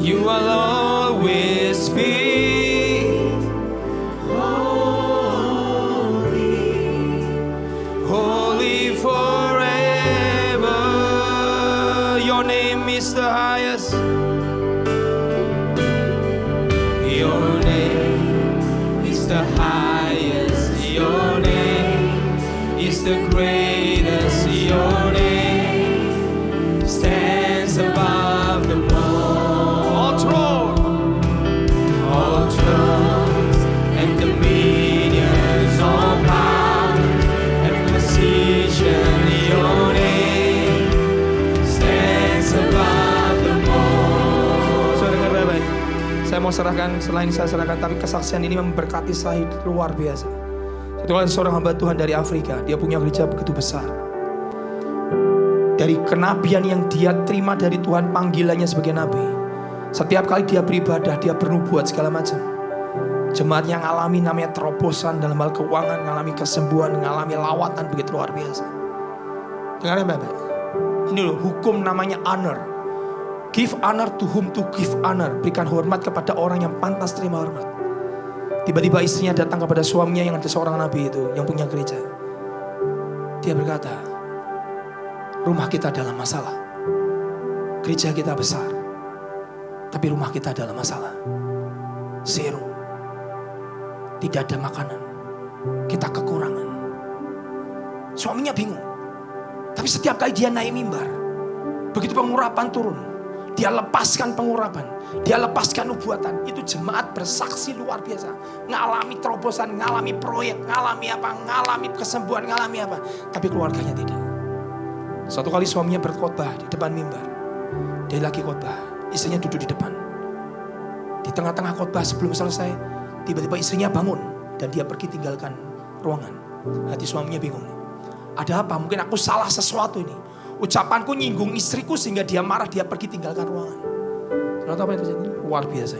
you will always be, holy, holy forever. Your name is the highest. Your name is the highest. Your name is the greatest. Your name stands above them all. All thrones and dominions, all power and position. Your name. Saya mau serahkan, selain saya serahkan, tapi kesaksian ini memberkati saya luar biasa. Satu kali seorang hamba Tuhan dari Afrika, dia punya gereja begitu besar. Dari kenabian yang dia terima dari Tuhan, panggilannya sebagai nabi. Setiap kali dia beribadah, dia bernubuat segala macam. Jemaatnya ngalami namanya terobosan dalam hal keuangan, ngalami kesembuhan, ngalami lawatan begitu luar biasa. Dengar baik-baik. Ini loh, hukum namanya honor. Give honor to whom to give honor. Berikan hormat kepada orang yang pantas terima hormat. Tiba-tiba istrinya datang kepada suaminya yang ada seorang nabi itu, yang punya gereja. Dia berkata, rumah kita dalam masalah. Gereja kita besar, tapi rumah kita dalam masalah. Zero. Tidak ada makanan. Kita kekurangan. Suaminya bingung. Tapi setiap kali dia naik mimbar, begitu pengurapan turun, dia lepaskan pengurapan, dia lepaskan nubuatan. Itu jemaat bersaksi luar biasa. Ngalami terobosan, ngalami proyek, ngalami apa, ngalami kesembuhan, ngalami apa. Tapi keluarganya tidak. Suatu kali suaminya berkhotbah di depan mimbar. Dia lagi khotbah, istrinya duduk di depan. Di tengah-tengah khotbah sebelum selesai, tiba-tiba istrinya bangun dan dia pergi tinggalkan ruangan. Hati suaminya bingung. Ada apa? Mungkin aku salah sesuatu ini. Ucapanku nyinggung istriku sehingga dia marah, dia pergi tinggalkan ruangan. Saudara tahu apa yang terjadi? Luar biasa.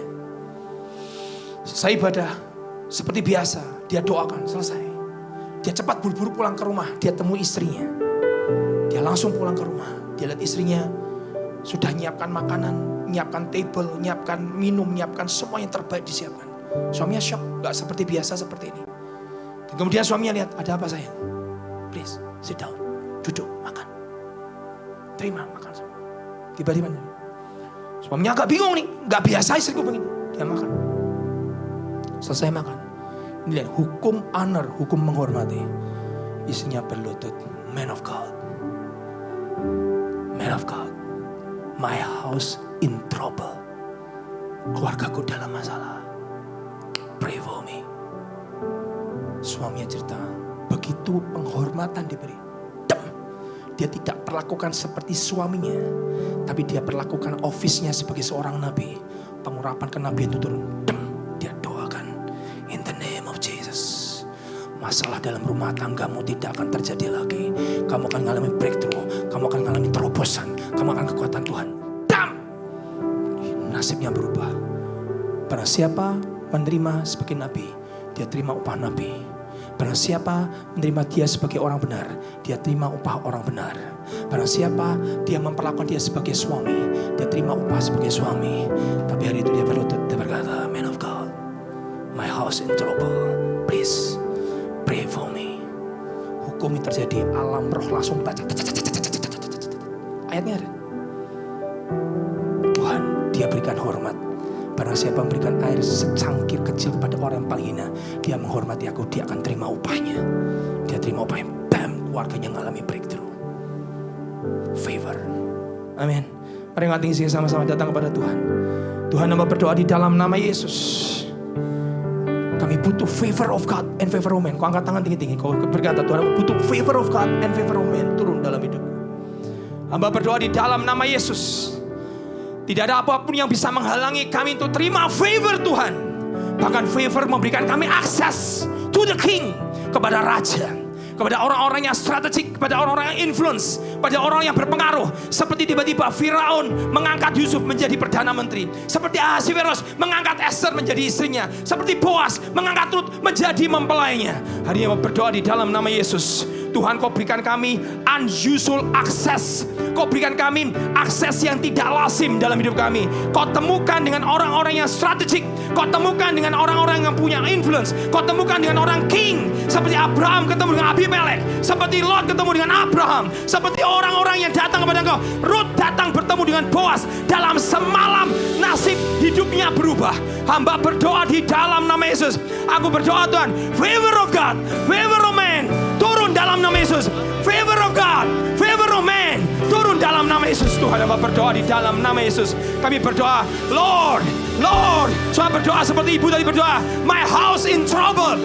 Selesai ibadah seperti biasa, dia doakan, selesai. Dia cepat buru-buru pulang ke rumah, dia temui istrinya. Dia langsung pulang ke rumah. Dia lihat istrinya sudah nyiapkan makanan, nyiapkan table, nyiapkan minum, nyiapkan semua yang terbaik disiapkan. Suaminya shock, gak seperti biasa seperti ini. Dan kemudian suaminya lihat, ada apa sayang? Please, sit down, duduk, makan. terima makan. Tiba-tiba suaminya agak bingung nih, nggak biasa istriku begini. Dia makan. Selesai makan. Ini lihat, hukum honor, hukum menghormati. Istrinya berlutut, man of God. Man of God. My house in trouble. Keluargaku dalam masalah. Pray for me. Suaminya cerita, begitu penghormatan diberi. Dia tidak perlakukan seperti suaminya, tapi dia perlakukan office-nya sebagai seorang nabi. Pengurapan kenabian itu turun. Dia doakan, in the name of Jesus. Masalah dalam rumah tanggamu tidak akan terjadi lagi. Kamu akan mengalami breakthrough. Kamu akan mengalami terobosan. Kamu akan kekuatan Tuhan. Nasibnya berubah. Barang siapa menerima sebagai nabi, dia terima upah nabi. Barang siapa menerima dia sebagai orang benar, dia terima upah orang benar. Barang siapa dia memperlakukan dia sebagai suami, dia terima upah sebagai suami. Tapi hari itu dia berlutut, dia berkata, man of God, my house in trouble, please pray for me. Hukum ini terjadi, alam roh langsung baca. Ayatnya ada. Tuhan, dia berikan hormat. Barang siapa memberikan air secangkir kecil kepada orang yang paling hina, dia menghormati aku, dia akan terima upahnya. Dia terima upahnya, bam, keluarganya mengalami breakthrough. Favor. Amin. Mari angkat tinggi sama-sama datang kepada Tuhan. Tuhan, hamba berdoa di dalam nama Yesus. Kami butuh favor of God and favor of man. Kau angkat tangan tinggi-tinggi. Kau berkata, Tuhan, butuh favor of God and favor of man turun dalam hidup. Hamba berdoa di dalam nama Yesus. Tidak ada apapun yang bisa menghalangi kami untuk terima favor Tuhan. Bahkan favor memberikan kami akses to the king, kepada raja, kepada orang-orang yang strategik, kepada orang-orang yang influence, pada orang yang berpengaruh. Seperti tiba-tiba Firaun mengangkat Yusuf menjadi Perdana Menteri. Seperti Ahasiweros mengangkat Esther menjadi istrinya. Seperti Boas mengangkat Rut menjadi mempelainya. Hari ini berdoa di dalam nama Yesus. Tuhan, kau berikan kami unusual access. Kau berikan kami akses yang tidak lazim dalam hidup kami. Kau temukan dengan orang-orang yang strategik. Kau temukan dengan orang-orang yang punya influence. Kau temukan dengan orang king. Seperti Abraham ketemu dengan Abimelek. Seperti Lot ketemu dengan Abraham. Seperti orang-orang yang datang kepada engkau. Ruth datang bertemu dengan Boas. Dalam semalam nasib hidupnya berubah. Hamba berdoa di dalam nama Yesus. Aku berdoa, Tuhan, favor of God, favor of man, turun dalam nama Yesus. Favor of God, favor of man, turun dalam nama Yesus. Tuhan, hamba berdoa di dalam nama Yesus. Kami berdoa, Lord, Lord. Saya berdoa seperti ibu tadi berdoa, my house in trouble.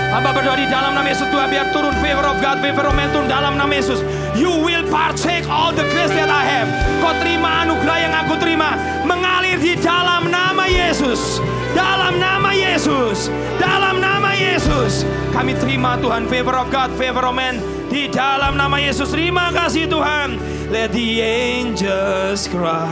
Hamba berdoa di dalam nama Yesus, Tuhan, biar turun favor of God, favor of man, turun dalam nama Yesus. You will partake all the grace that I have. Kau terima anugerah yang aku terima, mengalir di dalam nama Yesus. Dalam nama Yesus, dalam nama Yesus, kami terima Tuhan favor of God, favor of man di dalam nama Yesus. Terima kasih Tuhan. Let the angels cry.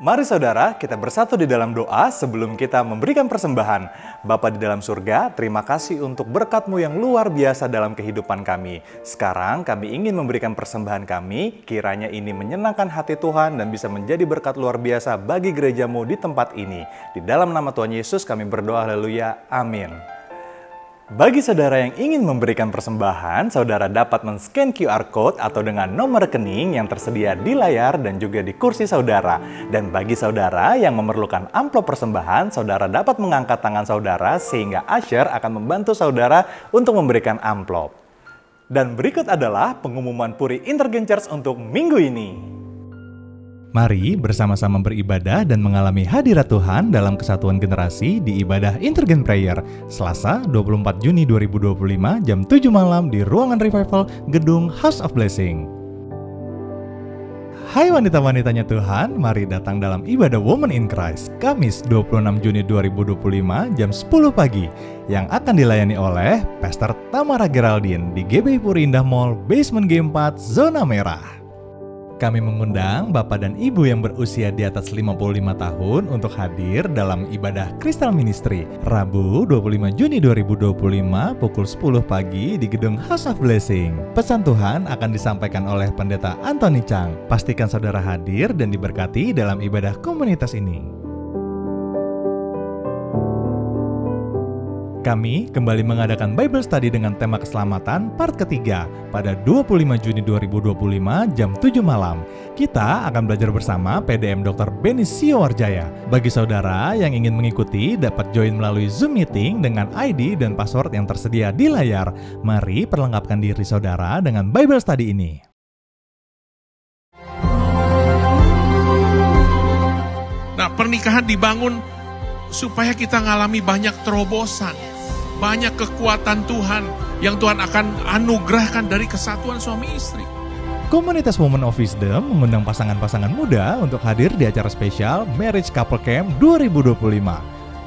Mari saudara, kita bersatu di dalam doa sebelum kita memberikan persembahan. Bapa di dalam surga, terima kasih untuk berkat-Mu yang luar biasa dalam kehidupan kami. Sekarang kami ingin memberikan persembahan kami, kiranya ini menyenangkan hati Tuhan dan bisa menjadi berkat luar biasa bagi gereja-Mu di tempat ini. Di dalam nama Tuhan Yesus kami berdoa, haleluya, amin. Bagi saudara yang ingin memberikan persembahan, saudara dapat men-scan QR Code atau dengan nomor rekening yang tersedia di layar dan juga di kursi saudara. Dan bagi saudara yang memerlukan amplop persembahan, saudara dapat mengangkat tangan saudara sehingga usher akan membantu saudara untuk memberikan amplop. Dan berikut adalah pengumuman Puri Intergen Church untuk minggu ini. Mari bersama-sama beribadah dan mengalami hadirat Tuhan dalam kesatuan generasi di ibadah Intergen Prayer, Selasa 24 Juni 2025 jam 7 malam di ruangan Revival Gedung House of Blessing. Hai wanita-wanitanya Tuhan, mari datang dalam ibadah Women in Christ, Kamis 26 Juni 2025 jam 10 pagi, yang akan dilayani oleh Pastor Tamara Geraldine di GBI Puri Indah Mall, Basement G4, Zona Merah. Kami mengundang Bapak dan Ibu yang berusia di atas 55 tahun untuk hadir dalam ibadah Crystal Ministry Rabu 25 Juni 2025 pukul 10 pagi di gedung House of Blessing. Pesan Tuhan akan disampaikan oleh Pendeta Anthony Chang. Pastikan saudara hadir dan diberkati dalam ibadah komunitas ini. Kami kembali mengadakan Bible Study dengan tema keselamatan part ketiga pada 25 Juni 2025 jam 7 malam. Kita akan belajar bersama PDM Dr. Benny Siowarjaya. Bagi saudara yang ingin mengikuti dapat join melalui Zoom meeting dengan ID dan password yang tersedia di layar. Mari perlengkapkan diri saudara dengan Bible Study ini. Nah, pernikahan dibangun supaya kita ngalami banyak terobosan. Banyak kekuatan Tuhan yang Tuhan akan anugerahkan dari kesatuan suami istri. Komunitas Women of Wisdom mengundang pasangan-pasangan muda untuk hadir di acara spesial Marriage Couple Camp 2025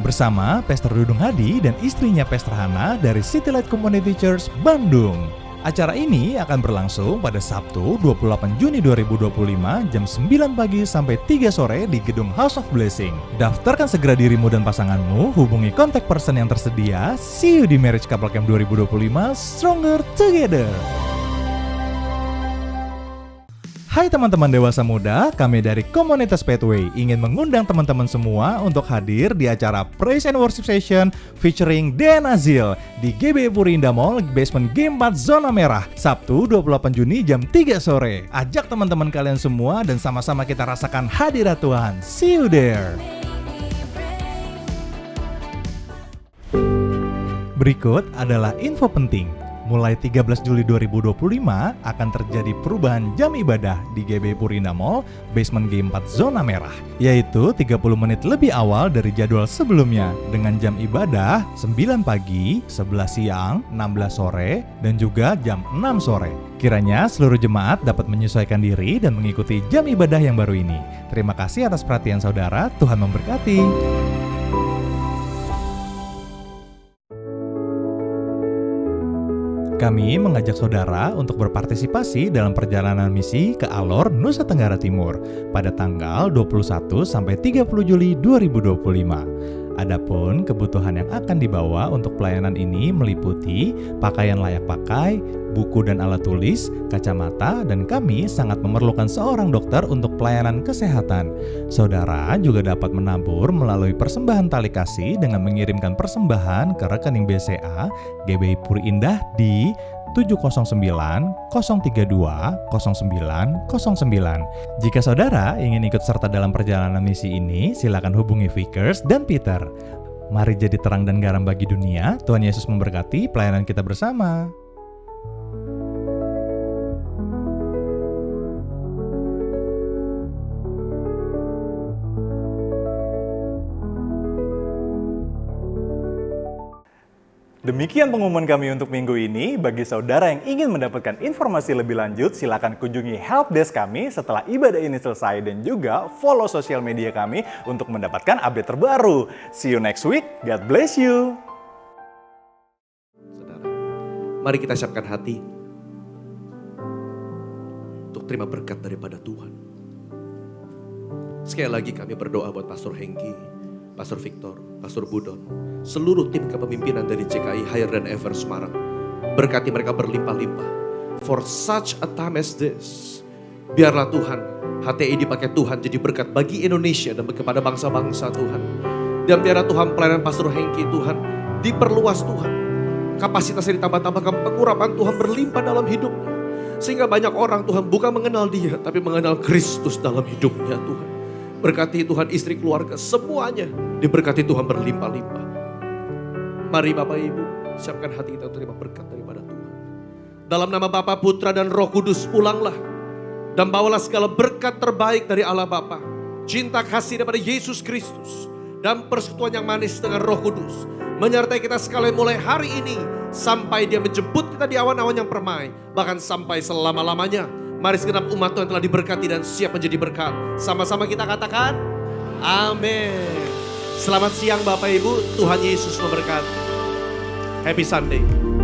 bersama Pastor Dudung Hadi dan istrinya Pastor Hana dari City Light Community Church Bandung. Acara ini akan berlangsung pada Sabtu 28 Juni 2025 jam 9 pagi sampai 3 sore di gedung House of Blessing. Daftarkan segera dirimu dan pasanganmu, hubungi kontak person yang tersedia. See you di Marriage Couple Camp 2025, Stronger Together. Hai teman-teman dewasa muda, kami dari Komunitas Pathway ingin mengundang teman-teman semua untuk hadir di acara Praise and Worship Session featuring Dan Azil di GBI Puri Indah Mall, Basement G4, Zona Merah, Sabtu 28 Juni jam 3 sore. Ajak teman-teman kalian semua dan sama-sama kita rasakan hadirat Tuhan. See you there! Berikut adalah info penting. Mulai 13 Juli 2025 akan terjadi perubahan jam ibadah di GBI Puri Indah Mall, Basement G4 Zona Merah, yaitu 30 menit lebih awal dari jadwal sebelumnya dengan jam ibadah 9 pagi, 11 siang, 16 sore, dan juga jam 6 sore. Kiranya seluruh jemaat dapat menyesuaikan diri dan mengikuti jam ibadah yang baru ini. Terima kasih atas perhatian saudara, Tuhan memberkati. Kami mengajak saudara untuk berpartisipasi dalam perjalanan misi ke Alor, Nusa Tenggara Timur pada tanggal 21 sampai 30 Juli 2025. Adapun kebutuhan yang akan dibawa untuk pelayanan ini meliputi pakaian layak pakai, buku dan alat tulis, kacamata, dan kami sangat memerlukan seorang dokter untuk pelayanan kesehatan. Saudara juga dapat menabur melalui persembahan tali kasih dengan mengirimkan persembahan ke rekening BCA GBI Puri Indah di 709 032 0909. Jika saudara ingin ikut serta dalam perjalanan misi ini, silakan hubungi Vickers dan Peter. Mari jadi terang dan garam bagi dunia. Tuhan Yesus memberkati pelayanan kita bersama. Demikian pengumuman kami untuk minggu ini. Bagi saudara yang ingin mendapatkan informasi lebih lanjut, silakan kunjungi helpdesk kami setelah ibadah ini selesai dan juga follow sosial media kami untuk mendapatkan update terbaru. See you next week. God bless you. Saudara, mari kita siapkan hati untuk terima berkat daripada Tuhan. Sekali lagi kami berdoa buat Pastor Hengki, Pastor Victor, Pastor Budon, seluruh tim kepemimpinan dari CKI Higher Than Ever Semarang. Berkati mereka berlimpah-limpah. For such a time as this, biarlah Tuhan, HTI dipakai Tuhan jadi berkat bagi Indonesia dan kepada bangsa-bangsa Tuhan. Dan biarlah Tuhan pelayanan Pastor Hengki Tuhan diperluas Tuhan. Kapasitasnya ditambah-tambahkan, pengurapan Tuhan berlimpah dalam hidupnya. Sehingga banyak orang Tuhan bukan mengenal dia, tapi mengenal Kristus dalam hidupnya Tuhan. Berkati Tuhan istri keluarga, semuanya diberkati Tuhan berlimpah-limpah. Mari Bapak Ibu, siapkan hati kita untuk terima berkat daripada Tuhan. Dalam nama Bapa, Putra dan Roh Kudus, pulanglah. Dan bawalah segala berkat terbaik dari Allah Bapa, cinta kasih daripada Yesus Kristus, dan persekutuan yang manis dengan Roh Kudus menyertai kita sekalian mulai hari ini sampai dia menjemput kita di awan-awan yang permai, bahkan sampai selama-lamanya. Mari segenap umat Tuhan telah diberkati dan siap menjadi berkat. Sama-sama kita katakan amin. Selamat siang Bapak Ibu, Tuhan Yesus memberkati. Happy Sunday.